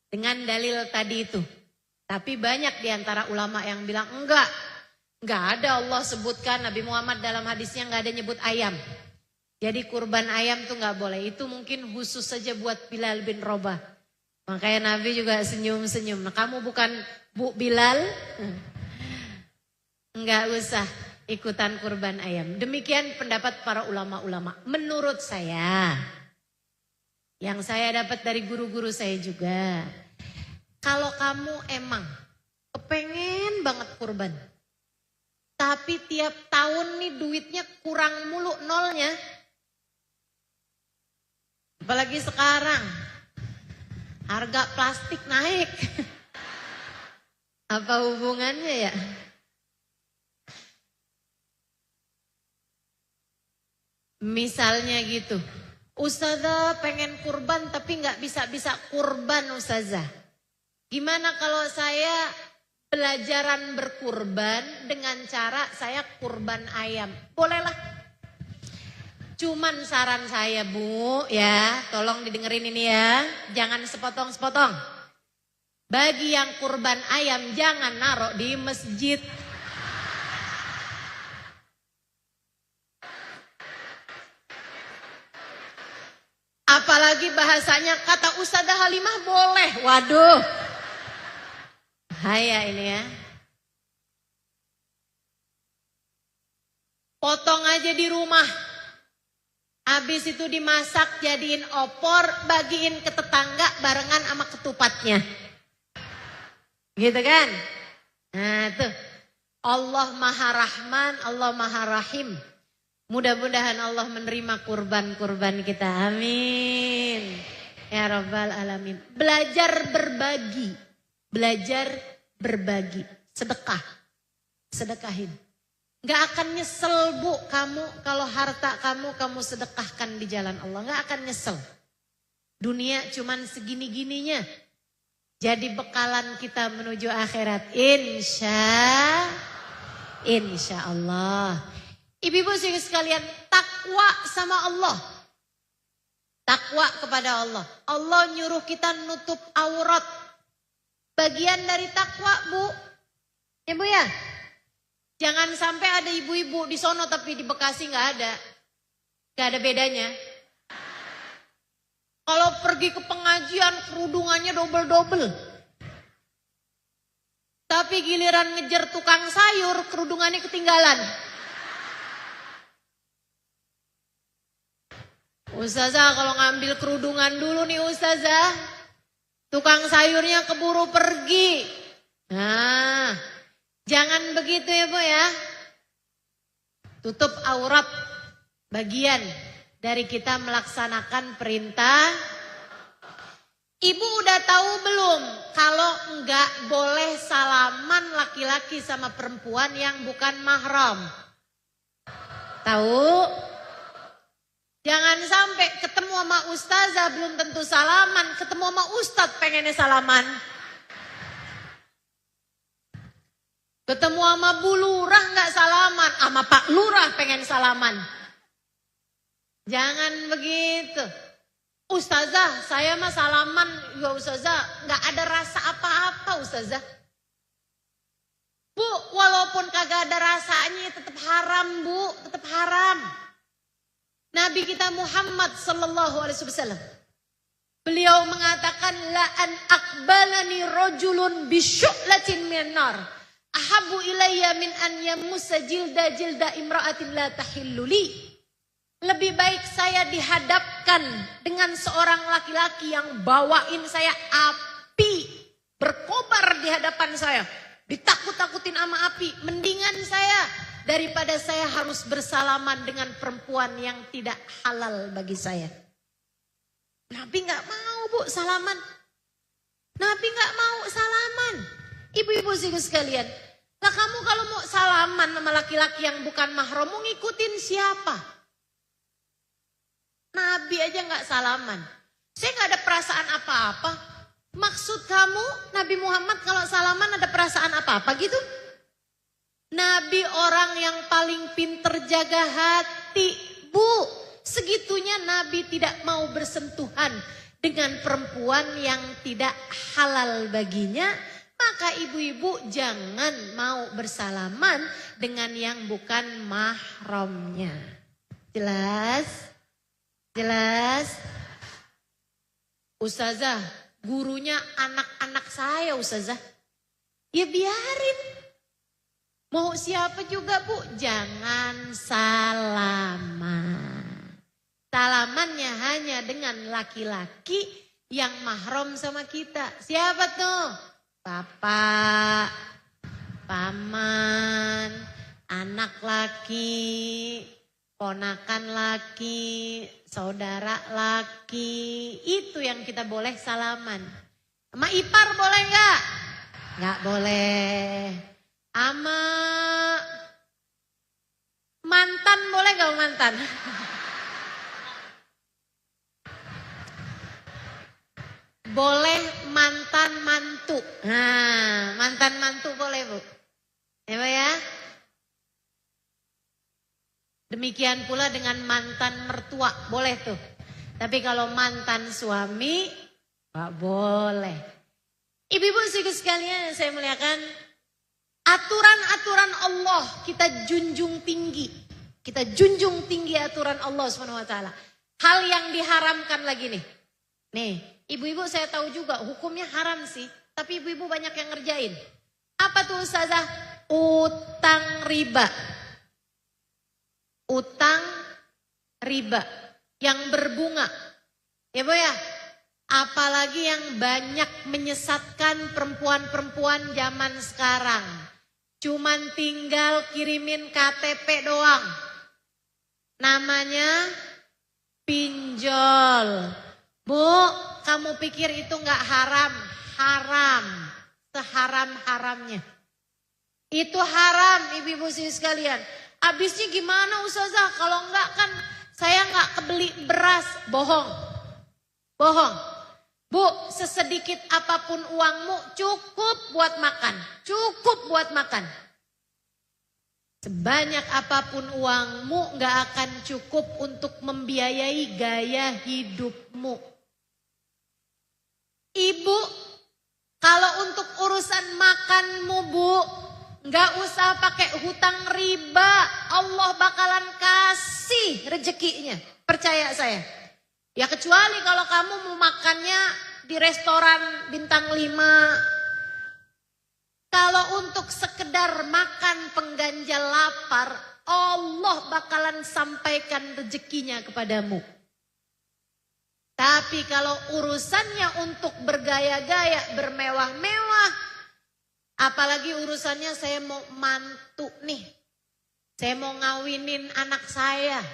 dengan dalil tadi itu. Tapi banyak diantara ulama yang bilang enggak ada Allah sebutkan Nabi Muhammad dalam hadisnya enggak ada nyebut ayam. Jadi kurban ayam tuh enggak boleh. Itu mungkin khusus saja buat Bilal bin Rabah. Makanya Nabi juga senyum-senyum. Nah kamu bukan Bu Bilal? Enggak usah ikutan kurban ayam. Demikian pendapat para ulama-ulama. Menurut saya. Yang saya dapat dari guru-guru saya juga. Kalau kamu emang kepengen banget kurban. Tapi tiap tahun nih duitnya kurang mulu nolnya. Apalagi sekarang. Harga plastik naik. Apa hubungannya ya? Misalnya gitu. Ustazah pengen kurban tapi nggak bisa kurban Ustazah. Gimana kalau saya belajaran berkurban dengan cara saya kurban ayam? Bolehlah. Cuman saran saya Bu ya, tolong didengerin ini ya. Jangan sepotong-sepotong. Bagi yang kurban ayam jangan naruh di masjid. Apalagi bahasanya kata Ustazah Halimah boleh. Waduh. Bahaya ini ya. Potong aja di rumah. Habis itu dimasak jadiin opor, bagiin ke tetangga barengan sama ketupatnya. Gitu kan? Nah tuh. Allah Maha Rahman, Allah Maha Rahim. Mudah-mudahan Allah menerima kurban-kurban kita. Amin. Ya Rabbal Alamin. Belajar berbagi. Belajar berbagi. Sedekah. Sedekahin. Gak akan nyesel Bu kamu kalau harta kamu sedekahkan di jalan Allah. Gak akan nyesel. Dunia cuman segini-gininya. Jadi bekalan kita menuju akhirat. Insya Allah. Ibu-ibu sekalian, takwa sama Allah. Takwa kepada Allah. Allah nyuruh kita nutup aurat. Bagian dari takwa Bu. Ya Bu ya. Jangan sampai ada ibu-ibu di sono tapi di Bekasi gak ada. Gak ada bedanya. Kalau pergi ke pengajian kerudungannya double-double. Tapi Tapi giliran ngejar tukang sayur, kerudungannya ketinggalan. Ustazah kalau ngambil kerudungan dulu nih Ustazah, tukang sayurnya keburu pergi. Nah, jangan begitu ya Bu ya. Tutup aurat bagian dari kita melaksanakan perintah. Ibu udah tahu belum kalau enggak boleh salaman laki-laki sama perempuan yang bukan mahram? Tahu? Jangan sampai ketemu sama ustazah belum tentu salaman, ketemu sama ustadz pengennya salaman. Ketemu sama Bu Lurah nggak salaman, sama Pak Lurah pengen salaman. Jangan begitu. Ustazah, saya mah salaman ya ustazah, nggak ada rasa apa-apa ustazah. Bu, walaupun kagak ada rasanya tetap haram Bu, tetap haram. Nabi kita Muhammad sallallahu alaihi wasallam, beliau mengatakan la an aqbalani rajulun bisyu'latin minan nar ahabbu ilayya min an yamussa jilda imra'atin la tahillu li. Lebih baik saya dihadapkan dengan seorang laki-laki yang bawain saya api berkobar di hadapan saya, ditakut-takutin sama api, mendingan saya daripada saya harus bersalaman dengan perempuan yang tidak halal bagi saya. Nabi nggak mau Bu salaman. Nabi nggak mau salaman. Ibu-ibu sekalian, lah kamu kalau mau salaman sama laki-laki yang bukan mahram, mau ngikutin siapa? Nabi aja nggak salaman. Saya nggak ada perasaan apa-apa. Maksud kamu Nabi Muhammad kalau salaman ada perasaan apa-apa gitu? Nabi orang yang paling pinter jaga hati, Bu. Segitunya Nabi tidak mau bersentuhan dengan perempuan yang tidak halal baginya. Maka ibu-ibu jangan mau bersalaman dengan yang bukan mahramnya. Jelas? Jelas? Ustazah, gurunya anak-anak saya Ustazah. Ya biarin. Mau siapa juga Bu, jangan salaman. Salamannya hanya dengan laki-laki yang mahram sama kita. Siapa tuh? Bapak, paman, anak laki, ponakan laki, saudara laki. Itu yang kita boleh salaman. Sama ipar boleh nggak? Nggak boleh. Ama mantan boleh gak mantan? Boleh mantan mantu. Nah, mantan mantu boleh Bu. Ya Bu ya. Demikian pula dengan mantan mertua boleh tuh. Tapi kalau mantan suami gak boleh. Ibu-ibu sekalian saya muliakan. Aturan-aturan Allah kita junjung tinggi. Kita junjung tinggi aturan Allah SWT. Hal yang diharamkan lagi nih. Nih, ibu-ibu saya tahu juga hukumnya haram sih. Tapi ibu-ibu banyak yang ngerjain. Apa tuh Ustazah? Utang riba. Utang riba. Yang berbunga. Ya Bu ya? Apalagi yang banyak menyesatkan perempuan-perempuan zaman sekarang. Cuman tinggal kirimin KTP doang. Namanya pinjol. Bu, kamu pikir itu gak haram? Haram. Seharam-haramnya. Itu haram ibu-ibu sekalian. Abisnya gimana Ustazah? Kalau enggak kan saya gak kebeli beras. Bohong. Bohong. Bu, sesedikit apapun uangmu cukup buat makan. Cukup buat makan. Sebanyak apapun uangmu gak akan cukup untuk membiayai gaya hidupmu. Ibu, kalau untuk urusan makanmu Bu, gak usah pakai hutang riba. Allah bakalan kasih rezekinya. Percaya saya. Ya kecuali kalau kamu mau makannya di restoran bintang 5. Kalau untuk sekedar makan pengganjal lapar, Allah bakalan sampaikan rezekinya kepadamu. Tapi kalau urusannya untuk bergaya-gaya, bermewah-mewah, apalagi urusannya saya mau mantu nih, saya mau ngawinin anak saya,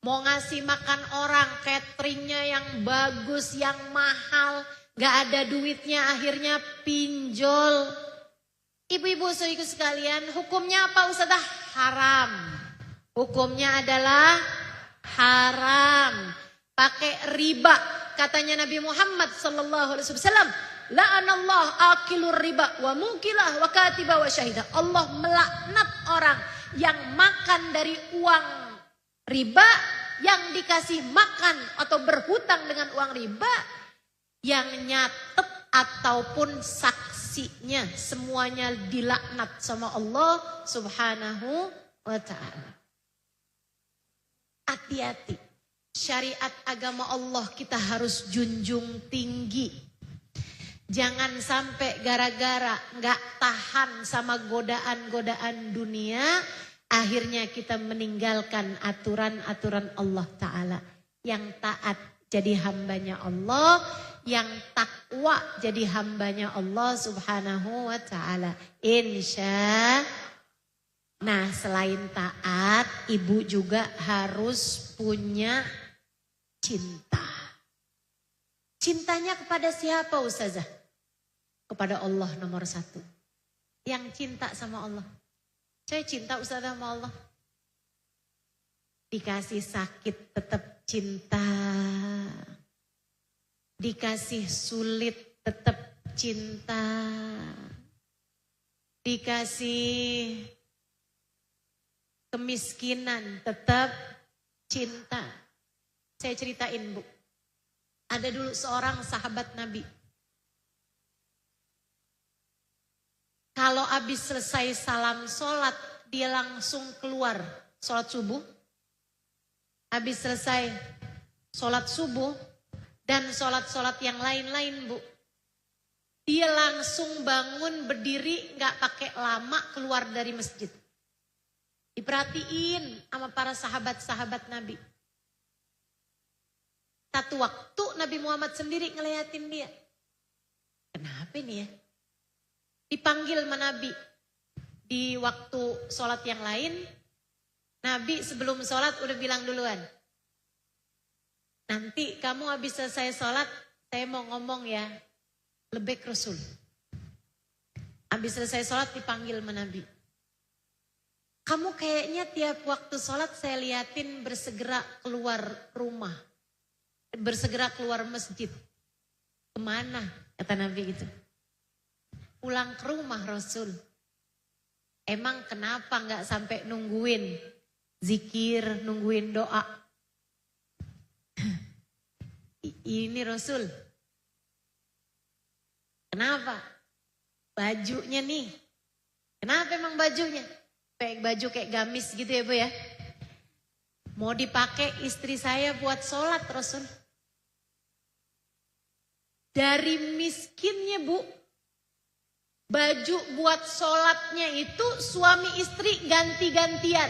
mau ngasih makan orang, cateringnya yang bagus, yang mahal, gak ada duitnya, akhirnya pinjol. Ibu-ibu saudaraku sekalian, hukumnya apa Ustazah? Haram. Hukumnya adalah haram. Pakai riba. Katanya Nabi Muhammad SAW, la'anallah akilur riba wa mukilah wa katiba wa syahidah. Allah melaknat orang yang makan dari uang riba, yang dikasih makan atau berhutang dengan uang riba, yang nyatet ataupun saksinya, semuanya dilaknat sama Allah Subhanahu wa ta'ala. Hati-hati, syariat agama Allah kita harus junjung tinggi. Jangan sampai gara-gara gak tahan sama godaan-godaan dunia, akhirnya kita meninggalkan aturan-aturan Allah Ta'ala. Yang taat jadi hambanya Allah, yang takwa jadi hambanya Allah Subhanahu wa Ta'ala. Nah, selain taat, ibu juga harus punya cinta. Cintanya kepada siapa Ustazah? Kepada Allah nomor 1. Yang cinta sama Allah. Saya cinta Ustazah sama Allah. Dikasih sakit tetap cinta. Dikasih sulit tetap cinta. Dikasih kemiskinan tetap cinta. Saya ceritain Bu. Ada dulu seorang sahabat Nabi. Kalau habis selesai salam sholat, dia langsung keluar sholat subuh. Habis selesai sholat subuh dan sholat-sholat yang lain-lain Bu. Dia langsung bangun berdiri, gak pakai lama keluar dari masjid. Diperhatiin sama para sahabat-sahabat Nabi. Satu waktu Nabi Muhammad sendiri ngeliatin dia. Kenapa ini ya? Dipanggil sama Nabi. Di waktu sholat yang lain, Nabi sebelum sholat udah bilang duluan. Nanti kamu habis selesai sholat, saya mau ngomong ya, lebek Rasul. Habis selesai sholat dipanggil sama Nabi. Kamu kayaknya tiap waktu sholat saya liatin bersegera keluar rumah. Bersegera keluar masjid. Kemana? Kata Nabi gitu. Pulang ke rumah Rasul. Emang kenapa gak sampai nungguin zikir, nungguin doa? Ini Rasul. Kenapa? Bajunya nih. Kenapa emang bajunya? Kayak baju kayak gamis gitu ya Bu ya. Mau dipakai istri saya buat sholat Rasul. Dari miskinnya Bu, baju buat sholatnya itu suami istri ganti-gantian.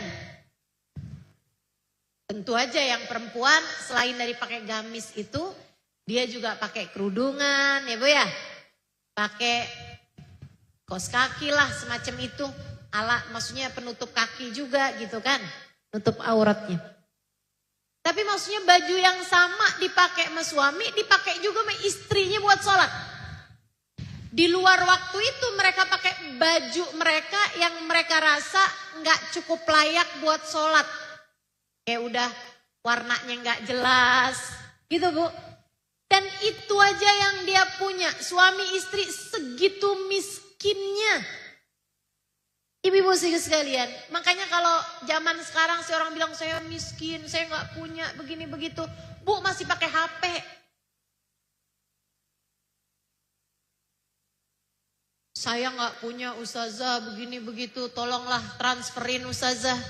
Tentu aja yang perempuan selain dari pakai gamis itu, dia juga pakai kerudungan ya Bu ya. Pakai kaos kaki lah semacam itu. Maksudnya penutup kaki juga gitu kan. Nutup auratnya. Tapi maksudnya baju yang sama dipakai sama suami, dipakai juga sama istrinya buat sholat. Di luar waktu itu mereka pakai baju mereka yang mereka rasa gak cukup layak buat sholat. Kayak udah warnanya gak jelas gitu Bu. Dan itu aja yang dia punya, suami istri segitu miskinnya. Ibu-ibu sekalian, makanya kalau zaman sekarang si orang bilang saya miskin, saya gak punya begini begitu. Bu masih pakai HP. Saya gak punya Ustazah begini begitu, tolonglah transferin Ustazah.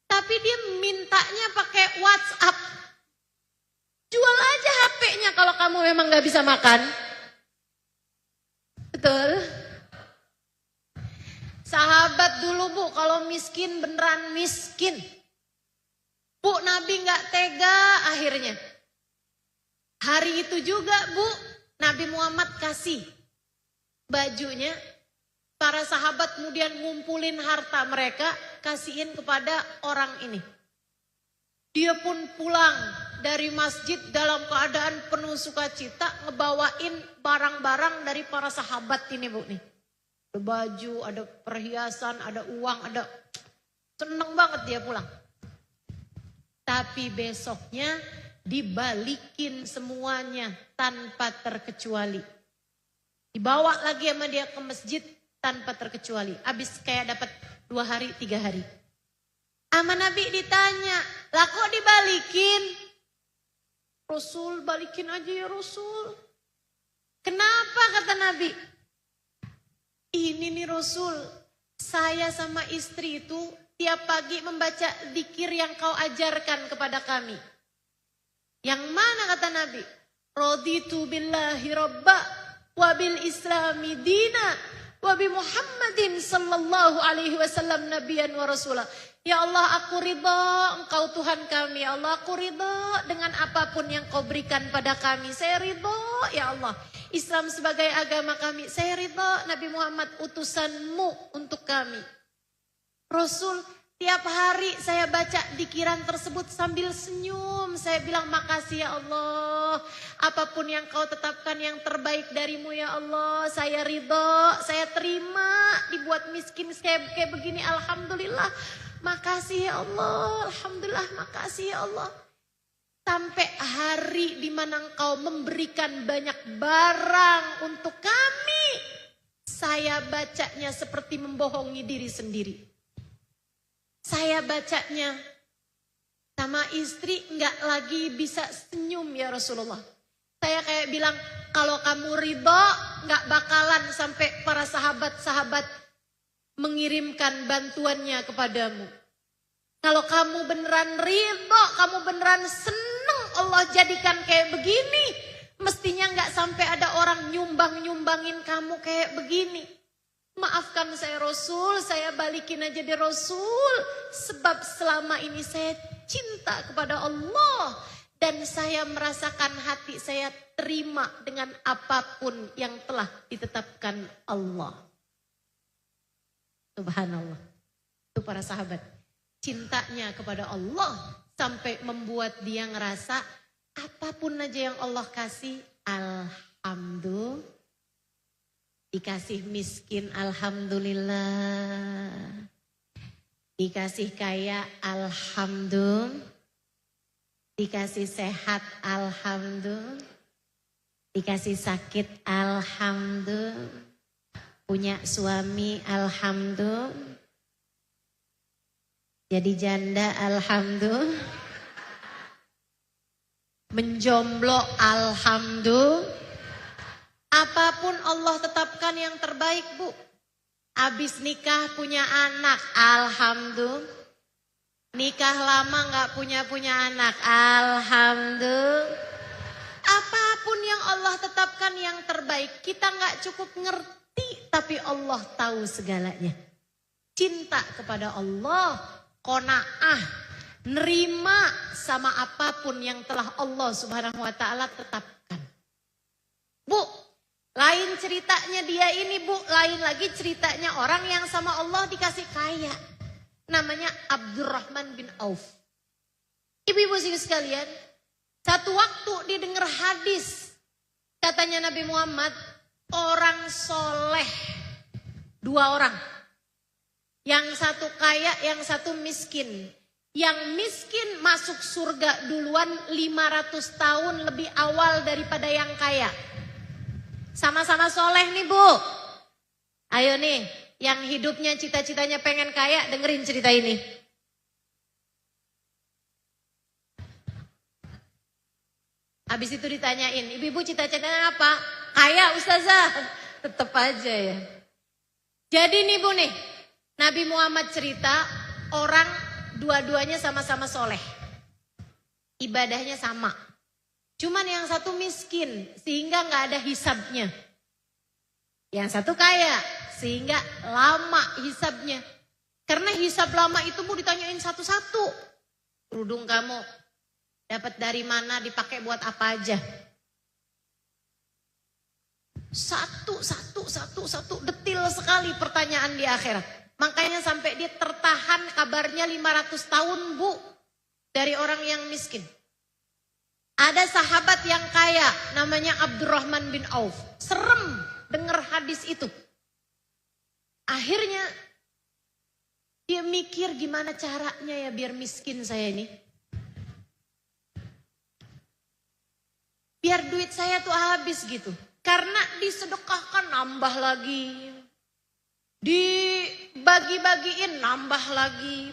Tapi dia mintanya pakai WhatsApp. Jual aja HP-nya kalau kamu memang gak bisa makan. Betul? sahabat dulu Bu, kalau miskin beneran miskin. Bu, Nabi gak tega akhirnya. Hari itu juga Bu, Nabi Muhammad kasih bajunya. Para sahabat kemudian ngumpulin harta mereka, kasihin kepada orang ini. Dia pun pulang dari masjid dalam keadaan penuh sukacita, ngebawain barang-barang dari para sahabat ini Bu nih. Ada baju, ada perhiasan, ada uang, ada... Seneng banget dia pulang. Tapi besoknya dibalikin semuanya tanpa terkecuali. Dibawa lagi sama dia ke masjid tanpa terkecuali. Habis kayak dapat 2 hari, 3 hari. Sama Nabi ditanya, lah kok dibalikin? Rasul, balikin aja ya Rasul. Kenapa kata Nabi? Ini nih Rasul, saya sama istri itu tiap pagi membaca zikir yang kau ajarkan kepada kami. Yang mana kata Nabi? Raditu billahi rabba wa bil islami dina wa bi Muhammadin sallallahu alaihi wasallam nabiyan wa rasulah. Ya Allah, aku ridha Engkau Tuhan kami. Ya Allah, aku ridha dengan apapun yang Kau berikan pada kami. Saya ridha ya Allah, Islam sebagai agama kami. Saya ridha Nabi Muhammad utusanmu untuk kami. Rasul, tiap hari saya baca dikiran tersebut sambil senyum. Saya bilang makasih ya Allah. Apapun yang Kau tetapkan yang terbaik darimu ya Allah. Saya ridha, saya terima dibuat miskin kayak begini. Alhamdulillah. Makasih ya Allah. Alhamdulillah, makasih ya Allah. Sampai hari di mana Engkau memberikan banyak barang untuk kami. Saya bacanya seperti membohongi diri sendiri. Saya bacanya sama istri nggak lagi bisa senyum ya Rasulullah. Saya kayak bilang, kalau kamu ridho nggak bakalan sampai para sahabat-sahabat mengirimkan bantuannya kepadamu. Kalau kamu beneran ridho, kamu beneran seneng Allah jadikan kayak begini, mestinya nggak sampai ada orang nyumbangin kamu kayak begini. Maafkan saya Rasul, saya balikin aja di Rasul. Sebab selama ini saya cinta kepada Allah. Dan saya merasakan hati saya terima dengan apapun yang telah ditetapkan Allah. Subhanallah. Itu para sahabat. Cintanya kepada Allah sampai membuat dia ngerasa apapun aja yang Allah kasih, alhamdulillah. Dikasih miskin, alhamdulillah. Dikasih kaya, alhamdulillah. Dikasih sehat, alhamdulillah. Dikasih sakit, alhamdulillah. Punya suami, alhamdulillah. Jadi janda, alhamdulillah. Menjomblo, alhamdulillah. Apapun Allah tetapkan yang terbaik Bu. Habis nikah punya anak, alhamdulillah. Nikah lama gak punya anak, alhamdulillah. Apapun yang Allah tetapkan yang terbaik, kita gak cukup ngerti, tapi Allah tahu segalanya. Cinta kepada Allah, qanaah, nerima sama apapun yang telah Allah Subhanahu wa taala tetapkan. Bu, lain ceritanya dia ini Bu, lain lagi ceritanya orang yang sama Allah dikasih kaya. Namanya Abdurrahman bin Auf. Ibu-ibu sekalian, satu waktu dia dengar hadis. Katanya Nabi Muhammad, orang soleh. 2 orang. Yang satu kaya, yang satu miskin. Yang miskin masuk surga duluan 500 tahun lebih awal daripada yang kaya. Sama-sama soleh nih Bu. Ayo nih, yang hidupnya cita-citanya pengen kaya, dengerin cerita ini. Habis itu ditanyain, ibu-ibu cita-citanya apa? Kaya Ustazah. Tetep aja ya. Jadi nih Bu nih, Nabi Muhammad cerita orang dua-duanya sama-sama soleh. Ibadahnya sama. Cuman yang satu miskin sehingga gak ada hisabnya. Yang satu kaya sehingga lama hisabnya. Karena hisab lama itu Bu ditanyain satu-satu. Kerudung kamu dapat dari mana, dipakai buat apa aja. Satu detil sekali pertanyaan di akhirat. Makanya sampai dia tertahan kabarnya 500 tahun Bu dari orang yang miskin. Ada sahabat yang kaya namanya Abdurrahman bin Auf. Serem dengar hadis itu. Akhirnya dia mikir gimana caranya ya biar miskin saya ini. Biar duit saya tuh habis gitu. Karena disedekahkan nambah lagi. Dibagi-bagiin nambah lagi.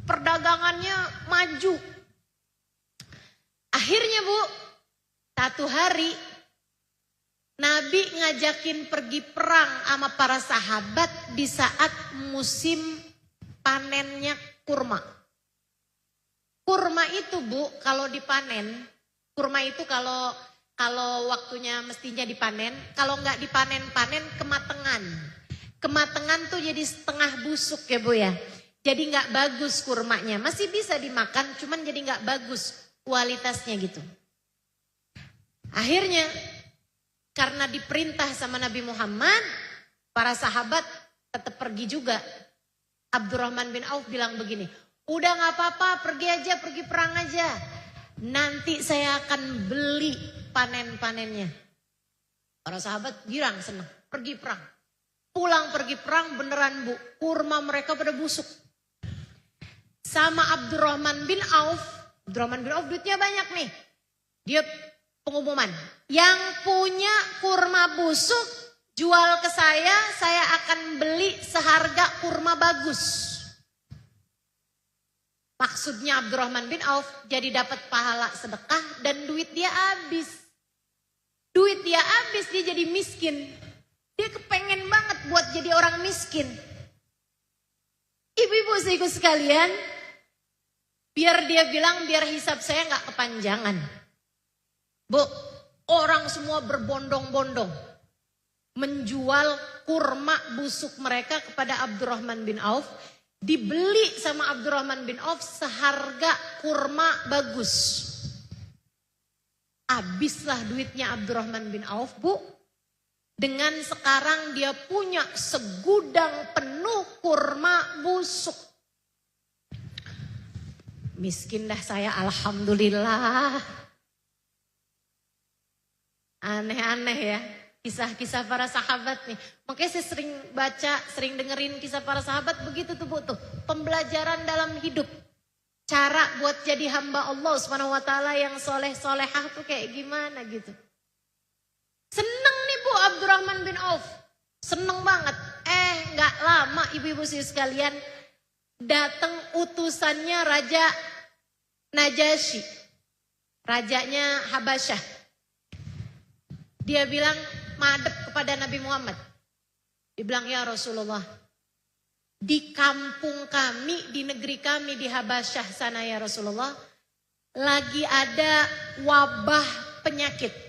Perdagangannya maju. Akhirnya Bu, satu hari Nabi ngajakin pergi perang sama para sahabat di saat musim panennya kurma. Kurma itu Bu, kalau dipanen, kurma itu kalau waktunya mestinya dipanen, kalau nggak dipanen-panen kematangan. Kematangan tuh jadi setengah busuk ya Bu ya. Jadi nggak bagus kurmanya, masih bisa dimakan, cuman jadi nggak bagus kualitasnya gitu. Akhirnya karena diperintah sama Nabi Muhammad, para sahabat tetap pergi juga. Abdurrahman bin Auf bilang begini, udah gak apa-apa pergi perang aja. Nanti saya akan beli panen-panennya. Para sahabat girang senang, pergi perang. Pulang pergi perang beneran Bu, kurma mereka pada busuk. Sama Abdurrahman bin Auf duitnya banyak nih. Dia pengumuman, yang punya kurma busuk jual ke saya akan beli seharga kurma bagus. Maksudnya Abdurrahman bin Auf jadi dapat pahala sedekah dan duit dia habis. Duit dia habis, dia jadi miskin. Dia kepengen banget buat jadi orang miskin. Ibu-ibu saudaraku sekalian, biar dia bilang biar hisab saya gak kepanjangan. Bu, orang semua berbondong-bondong menjual kurma busuk mereka kepada Abdurrahman bin Auf. Dibeli sama Abdurrahman bin Auf seharga kurma bagus. Habislah duitnya Abdurrahman bin Auf Bu. Dengan sekarang dia punya segudang penuh kurma busuk. Miskin dah saya, alhamdulillah. Aneh-aneh ya, kisah-kisah para sahabat nih. Makanya saya sering baca, sering dengerin kisah para sahabat begitu tuh Bu tuh. Pembelajaran dalam hidup. Cara buat jadi hamba Allah SWT yang soleh-solehah tuh kayak gimana gitu. Seneng nih Bu Abdurrahman bin Auf. Seneng banget. Gak lama ibu-ibu sekalian. Datang utusannya Raja Najasyi. Rajanya Habasyah. Dia bilang madep kepada Nabi Muhammad. Dia bilang, ya Rasulullah, di kampung kami, di negeri kami di Habasyah sana ya Rasulullah, lagi ada wabah penyakit.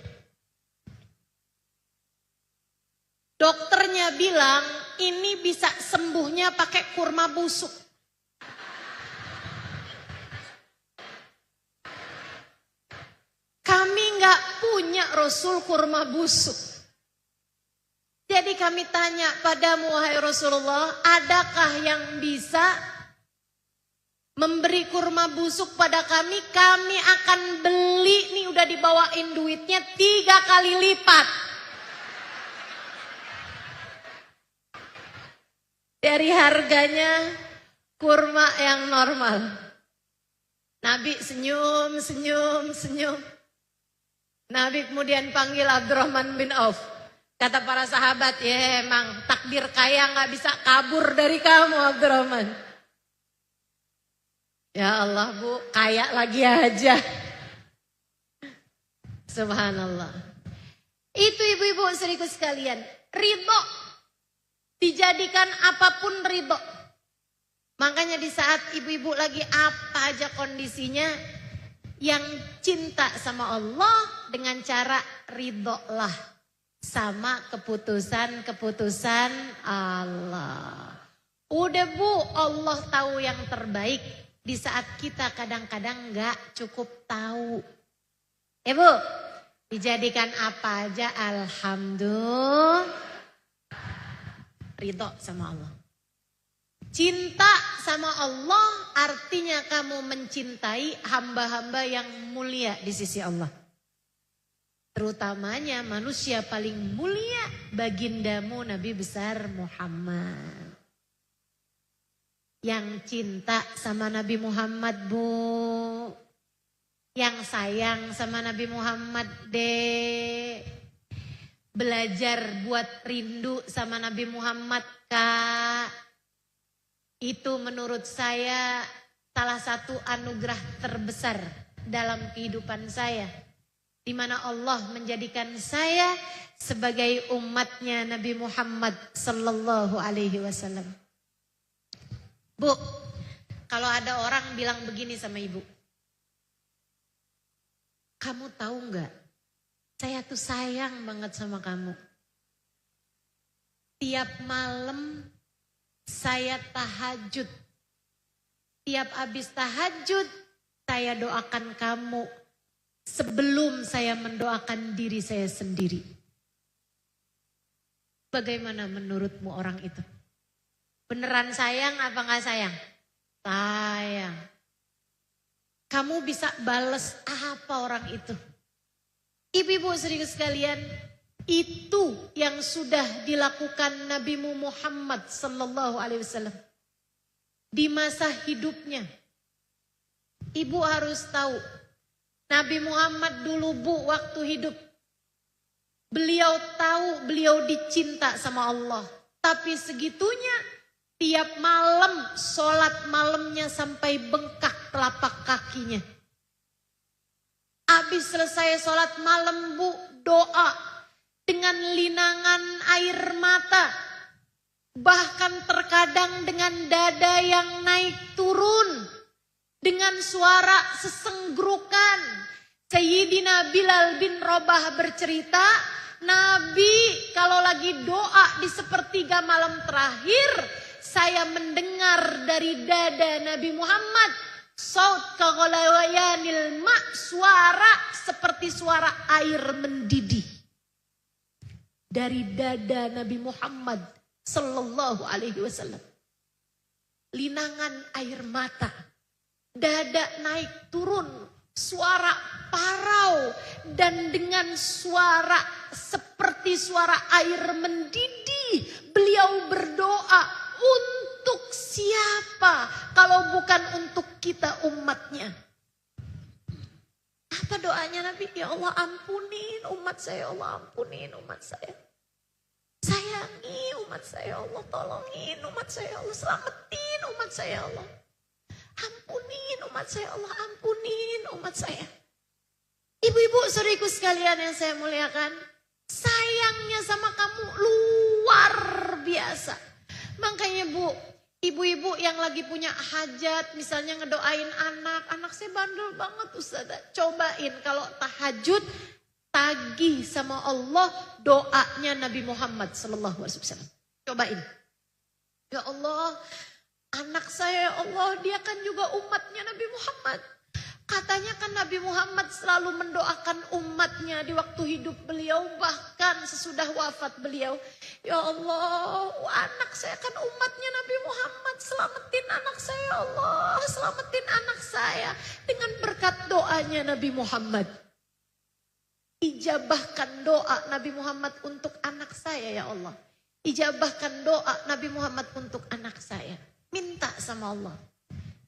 Dokternya bilang ini bisa sembuhnya pakai kurma busuk. Kami nggak punya Rasul kurma busuk. Jadi kami tanya padamu wahai Rasulullah, adakah yang bisa memberi kurma busuk pada kami? Kami akan beli, nih udah dibawain duitnya 3 kali lipat. Dari harganya kurma yang normal. Nabi senyum. Nabi kemudian panggil Abdurrahman bin Auf. Kata para sahabat, ya emang takdir kaya gak bisa kabur dari kamu Abdurrahman. Ya Allah Bu, kaya lagi aja. Subhanallah. Itu ibu-ibu saudaraku sekalian, ridho. Dijadikan apapun ridho. Makanya di saat ibu-ibu lagi apa aja kondisinya, yang cinta sama Allah dengan cara ridholah sama keputusan-keputusan Allah. Udah Bu, Allah tahu yang terbaik di saat kita kadang-kadang gak cukup tahu. Bu, dijadikan apa aja alhamdulillah. Ridho sama Allah. Cinta sama Allah artinya kamu mencintai hamba-hamba yang mulia di sisi Allah. Terutamanya manusia paling mulia bagindamu Nabi besar Muhammad. Yang cinta sama Nabi Muhammad Bu. Yang sayang sama Nabi Muhammad deh. Belajar buat rindu sama Nabi Muhammad Kak. Itu menurut saya salah satu anugerah terbesar dalam kehidupan saya. Di mana Allah menjadikan saya sebagai umatnya Nabi Muhammad sallallahu alaihi wasallam. Bu, kalau ada orang bilang begini sama ibu. Kamu tahu enggak? Saya tuh sayang banget sama kamu. Tiap malam saya tahajud. Tiap habis tahajud saya doakan kamu. Sebelum saya mendoakan diri saya sendiri. Bagaimana menurutmu orang itu? Beneran sayang apa gak sayang? Sayang. Kamu bisa bales apa orang itu? Ibu-ibu saudara sekalian, itu yang sudah dilakukan Nabi Muhammad sallallahu alaihi wasallam di masa hidupnya. Ibu harus tahu, Nabi Muhammad dulu Bu waktu hidup, beliau tahu beliau dicinta sama Allah. Tapi segitunya tiap malam sholat malamnya sampai bengkak telapak kakinya. Habis selesai sholat malam Bu doa dengan linangan air mata. Bahkan terkadang dengan dada yang naik turun. Dengan suara sesenggrukan. Sayyidina Bilal bin Rabah bercerita, Nabi kalau lagi doa di sepertiga malam terakhir, saya mendengar dari dada Nabi Muhammad, saut kaghalawayanil ma, suara seperti suara air mendidih. Dari dada Nabi Muhammad sallallahu alaihi wasallam. Linangan air mata. Dada naik turun, suara parau dan dengan suara seperti suara air mendidih beliau berdoa untuk siapa kalau bukan untuk kita umatnya. Apa doanya Nabi? Ya Allah ampunin umat saya, Allah ampunin umat saya. Sayangi umat saya Allah, tolongin umat saya Allah, selamatin umat saya Allah. Ampunin umat saya Allah, ampunin umat saya. Ibu-ibu saudariku sekalian yang saya muliakan, sayangnya sama kamu luar biasa. Makanya Bu, ibu-ibu yang lagi punya hajat, misalnya ngedoain anak saya bandel banget Ustazah. Cobain kalau tahajud, tagih sama Allah doanya Nabi Muhammad sallallahu alaihi wasallam. Cobain. Ya Allah, anak saya ya Allah, dia kan juga umatnya Nabi Muhammad. Katanya kan Nabi Muhammad selalu mendoakan umatnya di waktu hidup beliau, bahkan sesudah wafat beliau. Ya Allah, anak saya kan umatnya Nabi Muhammad, selamatin anak saya ya Allah, selamatin anak saya. Dengan berkat doanya Nabi Muhammad. Ijabahkan doa Nabi Muhammad untuk anak saya ya Allah. Ijabahkan doa Nabi Muhammad untuk anak saya. Minta sama Allah.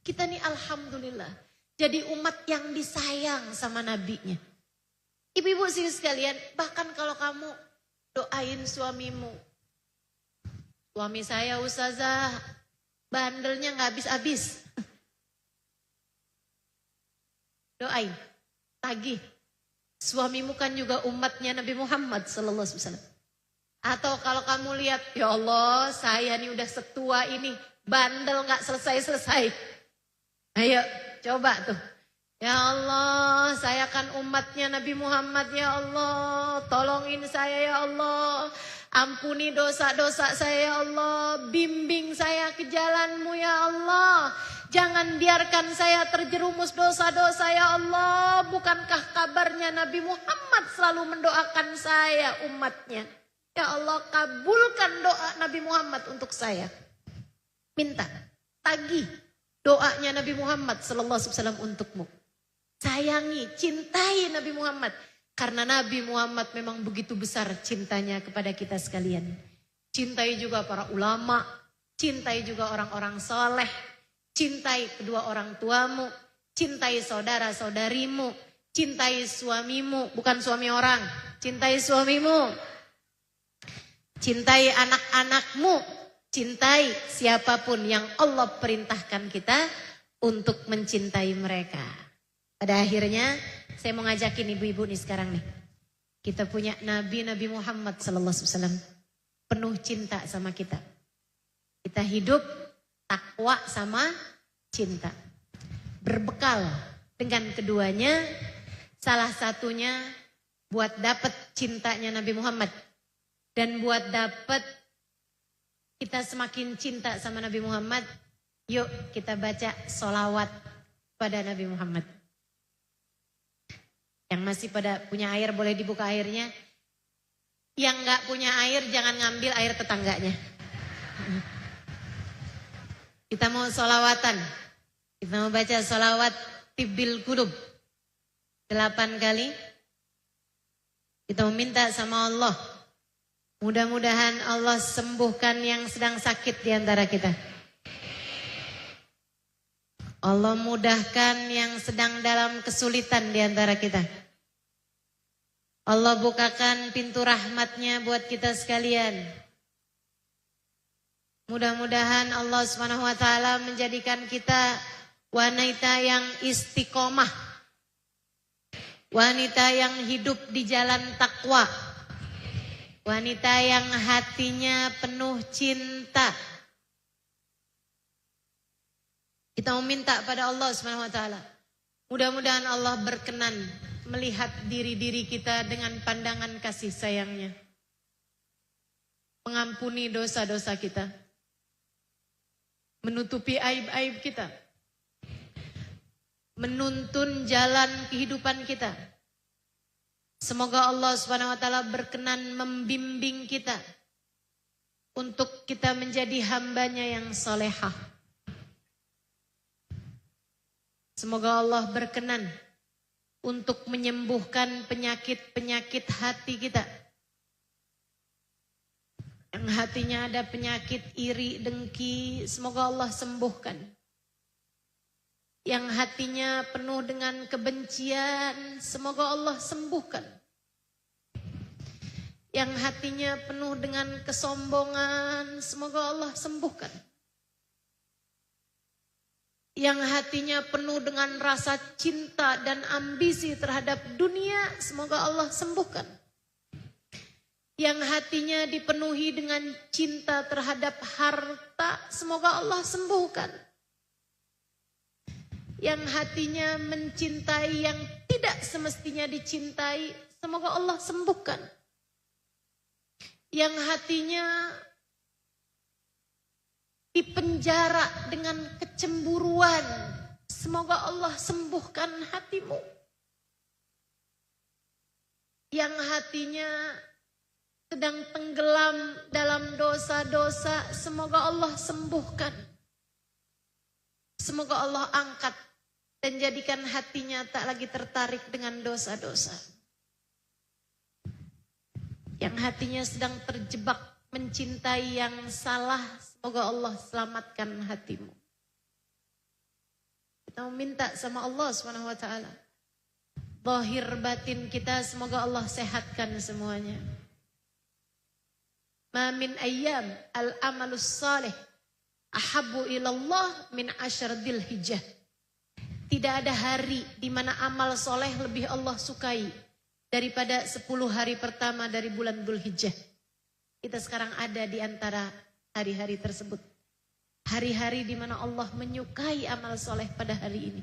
Kita nih alhamdulillah jadi umat yang disayang sama nabinya. Ibu-ibu sekalian, bahkan kalau kamu doain suamimu. Suami saya Ustazah, bandelnya gak habis-habis. Doain, tagih. Suamimu kan juga umatnya Nabi Muhammad sallallahu alaihi wasallam. Atau kalau kamu lihat, ya Allah saya nih udah setua ini, bandel gak selesai-selesai. Ayo coba tuh. Ya Allah, saya kan umatnya Nabi Muhammad ya Allah. Tolongin saya ya Allah. Ampuni dosa-dosa saya ya Allah. Bimbing saya ke jalan-Mu ya Allah. Jangan biarkan saya terjerumus dosa-dosa ya Allah. Bukankah kabarnya Nabi Muhammad selalu mendoakan saya umatnya. Ya Allah, kabulkan doa Nabi Muhammad untuk saya. Minta, tagih doanya Nabi Muhammad sallallahu alaihi wasallam untukmu. Sayangi, cintai Nabi Muhammad. Karena Nabi Muhammad memang begitu besar cintanya kepada kita sekalian. Cintai juga para ulama, cintai juga orang-orang soleh, cintai kedua orang tuamu, cintai saudara-saudarimu, cintai suamimu, bukan suami orang, cintai suamimu, cintai anak-anakmu, cintai siapapun yang Allah perintahkan kita untuk mencintai mereka. Pada akhirnya saya mau ngajakin ibu-ibu nih sekarang nih. Kita punya Nabi Muhammad sallallahu alaihi wasallam penuh cinta sama kita. Kita hidup takwa sama cinta. Berbekal dengan keduanya, salah satunya buat dapat cintanya Nabi Muhammad dan buat dapat kita semakin cinta sama Nabi Muhammad. Yuk kita baca sholawat pada Nabi Muhammad. Yang masih pada punya air boleh dibuka airnya. Yang gak punya air jangan ngambil air tetangganya. Kita mau sholawatan. Kita mau baca sholawat Tibbil Qulub 8 kali. Kita meminta sama Allah. Mudah-mudahan Allah sembuhkan yang sedang sakit di antara kita. Allah mudahkan yang sedang dalam kesulitan di antara kita. Allah bukakan pintu rahmatnya buat kita sekalian. Mudah-mudahan Allah Subhanahu wa taala menjadikan kita wanita yang istiqomah. Wanita yang hidup di jalan takwa. Wanita yang hatinya penuh cinta. Kita meminta pada Allah Subhanahu wa taala. Mudah-mudahan Allah berkenan melihat diri-diri kita dengan pandangan kasih sayangnya. Mengampuni dosa-dosa kita. Menutupi aib-aib kita. Menuntun jalan kehidupan kita. Semoga Allah Subhanahu wa taala berkenan membimbing kita untuk kita menjadi hambanya yang solehah. Semoga Allah berkenan untuk menyembuhkan penyakit-penyakit hati kita. Yang hatinya ada penyakit iri, dengki, semoga Allah sembuhkan. Yang hatinya penuh dengan kebencian, semoga Allah sembuhkan. Yang hatinya penuh dengan kesombongan, semoga Allah sembuhkan. Yang hatinya penuh dengan rasa cinta dan ambisi terhadap dunia, semoga Allah sembuhkan. Yang hatinya dipenuhi dengan cinta terhadap harta, semoga Allah sembuhkan. Yang hatinya mencintai yang tidak semestinya dicintai, semoga Allah sembuhkan. Yang hatinya dipenjara dengan kecemburuan, semoga Allah sembuhkan hatimu. Yang hatinya sedang tenggelam dalam dosa-dosa, semoga Allah sembuhkan. Semoga Allah angkat dan jadikan hatinya tak lagi tertarik dengan dosa-dosa. Yang hatinya sedang terjebak mencintai yang salah, semoga Allah selamatkan hatimu. Kita meminta sama Allah Subhanahu wa taala. Zahir batin kita semoga Allah sehatkan semuanya. Ma min ayyam al-amalus salih ahabbu ilallah min asyar dzulhijjah. Tidak ada hari di mana amal soleh lebih Allah sukai daripada 10 hari pertama dari bulan Dzulhijjah. Kita sekarang ada di antara hari-hari tersebut. Hari-hari di mana Allah menyukai amal soleh pada hari ini.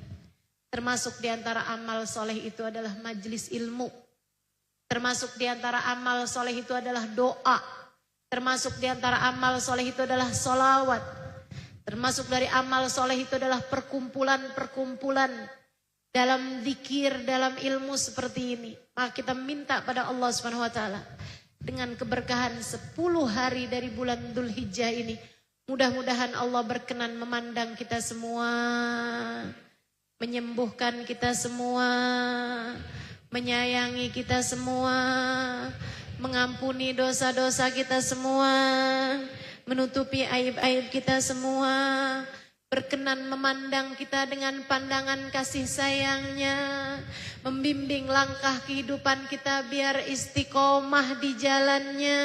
Termasuk di antara amal soleh itu adalah majelis ilmu. Termasuk di antara amal soleh itu adalah doa. Termasuk di antara amal soleh itu adalah solawat. Termasuk dari amal soleh itu adalah perkumpulan-perkumpulan dalam zikir, dalam ilmu seperti ini. Maka kita minta pada Allah Subhanahu wa taala dengan keberkahan 10 hari dari bulan Dzulhijjah ini, mudah-mudahan Allah berkenan memandang kita semua, menyembuhkan kita semua, menyayangi kita semua, mengampuni dosa-dosa kita semua, menutupi aib-aib kita semua, berkenan memandang kita dengan pandangan kasih sayangnya, membimbing langkah kehidupan kita biar istiqomah di jalannya.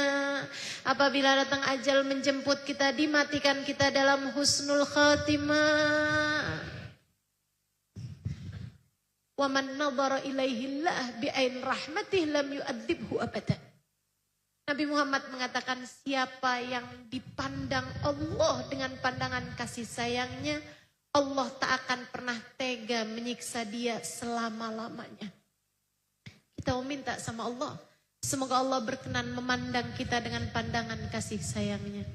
Apabila datang ajal menjemput kita, dimatikan kita dalam husnul khatimah. Wa man nadhara ilaihillah bi'ain rahmatih lam yu'adzibhu abadan. Nabi Muhammad mengatakan, siapa yang dipandang Allah dengan pandangan kasih sayangnya, Allah tak akan pernah tega menyiksa dia selama-lamanya. Kita meminta sama Allah, semoga Allah berkenan memandang kita dengan pandangan kasih sayangnya.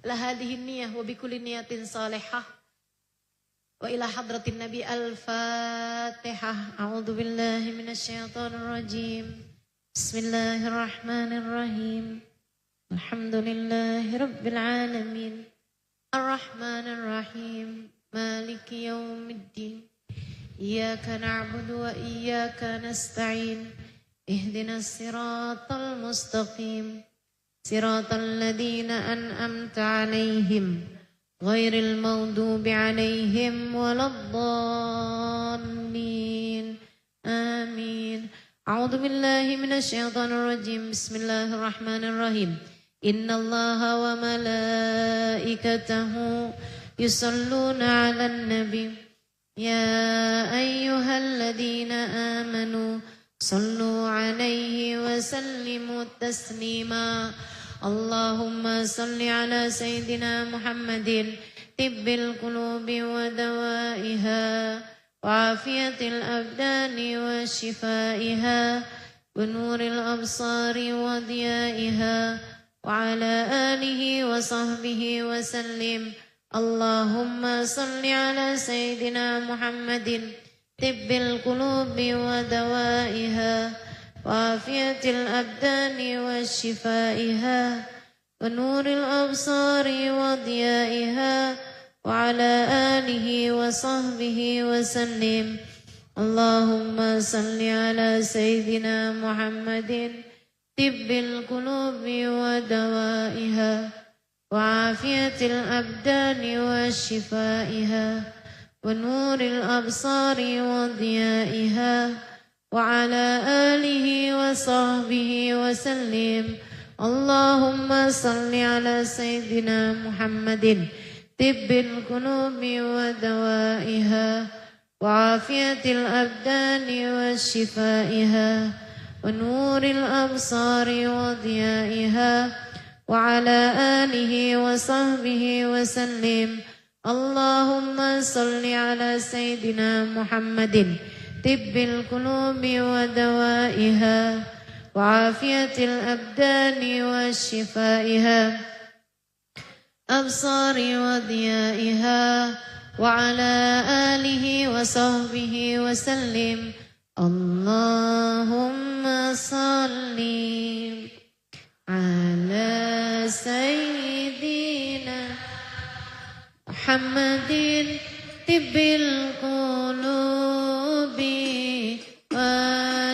La hadhihi niyah wa bikulli niyatin salihah. Wa ila hadratin Nabi al-Fatihah. A'udzu billahi minasyaitonir rajim. Bismillahirrahmanirrahim. Alhamdulillahi rabbil alamin. Ar-Rahmanir-Rahim. Maliki yaumiddin. Iyyaka na'budu wa iyyaka nasta'in. Ihdinas siratal mustaqim. Siratal ladzina an'amta 'alaihim ghairil maghdubi 'alaihim waladdallin. Amin. A'udzu billahi minasyaitonir rajim. Bismillahirrahmanirrahim. Innallaha wa malaikatahu yusalluna 'alan nabi. Ya ayyuhalladzina amanu sallu 'alaihi wa sallimu taslima. Allahumma salli 'ala sayyidina Muhammadin tibbil qulubi wa dawaiha وعافية الأبدان وشفائها ونور الأبصار وضيائها وعلى آله وصحبه وسلم. اللهم صل على سيدنا محمد طب القلوب ودوائها وعافية الأبدان وشفائها ونور الأبصار وضيائها وعلى آله وصحبه وسلم. اللهم صل على سيدنا محمد طب القلوب ودوائها وعافية الأبدان وشفائها ونور الأبصار وضيائها وعلى آله وصحبه وسلم. اللهم صل على سيدنا محمد طب القلوب ودوائها وعافية الأبدان وشفائها ونور الأبصار وضيائها وعلى آله وصحبه وسلم. اللهم صل على سيدنا محمد طب القلوب ودوائها وعافية الأبدان وشفائها أبصار وضيائها وعلى آله وصحبه وسلم. اللهم صل على سيدنا محمد طب القلوب ودوائها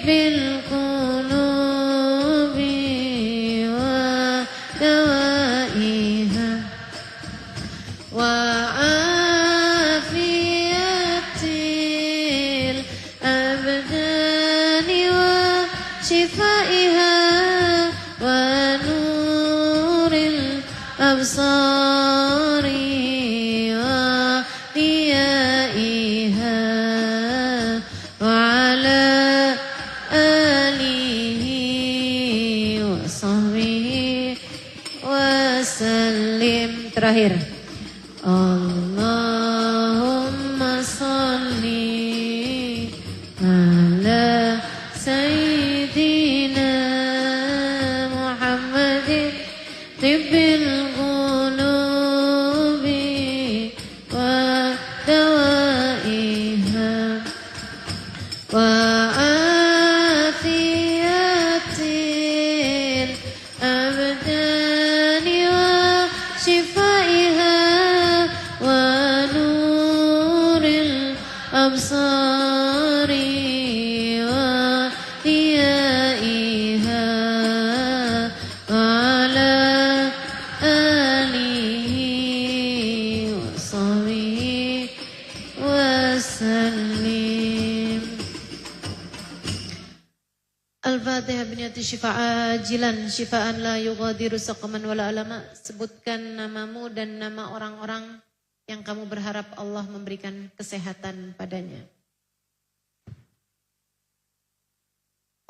بالقلوب وعافية الأبدان وشفائها ونور الأبصار وضيائها وعلى آله وصحبه وسلم. Terakhir, Allahumma salli ala Sayyidina Muhammadin tibbil qulubi wa dawaiha wa afiyatil abdani wa shifaiha wa nuril absari wa diyaiha wa ala alihi wa sahbihi wa sallim. Al-Fatihah biniyati syifaa ajilan syifaan la yughadiru saqaman wala alama. Sebutkan namamu dan nama orang-orang yang kamu berharap Allah memberikan kesehatan padanya.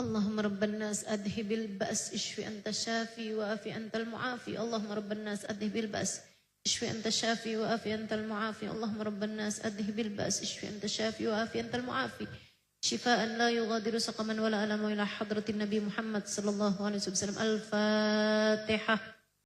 Allahumma rabban nas adhibil ba's ishfi anta syafi wa afi antal muafi. Allahumma rabban nas adhibil ba's ishfi anta syafi wa afi antal muafi. Allahumma rabban nas adhibil ba's ishfi anta syafi wa afi antal muafi. Syifaan la yughadiru saqaman wala alama ila hadratin Nabi Muhammad sallallahu alaihi wasallam. Al-Fatihah.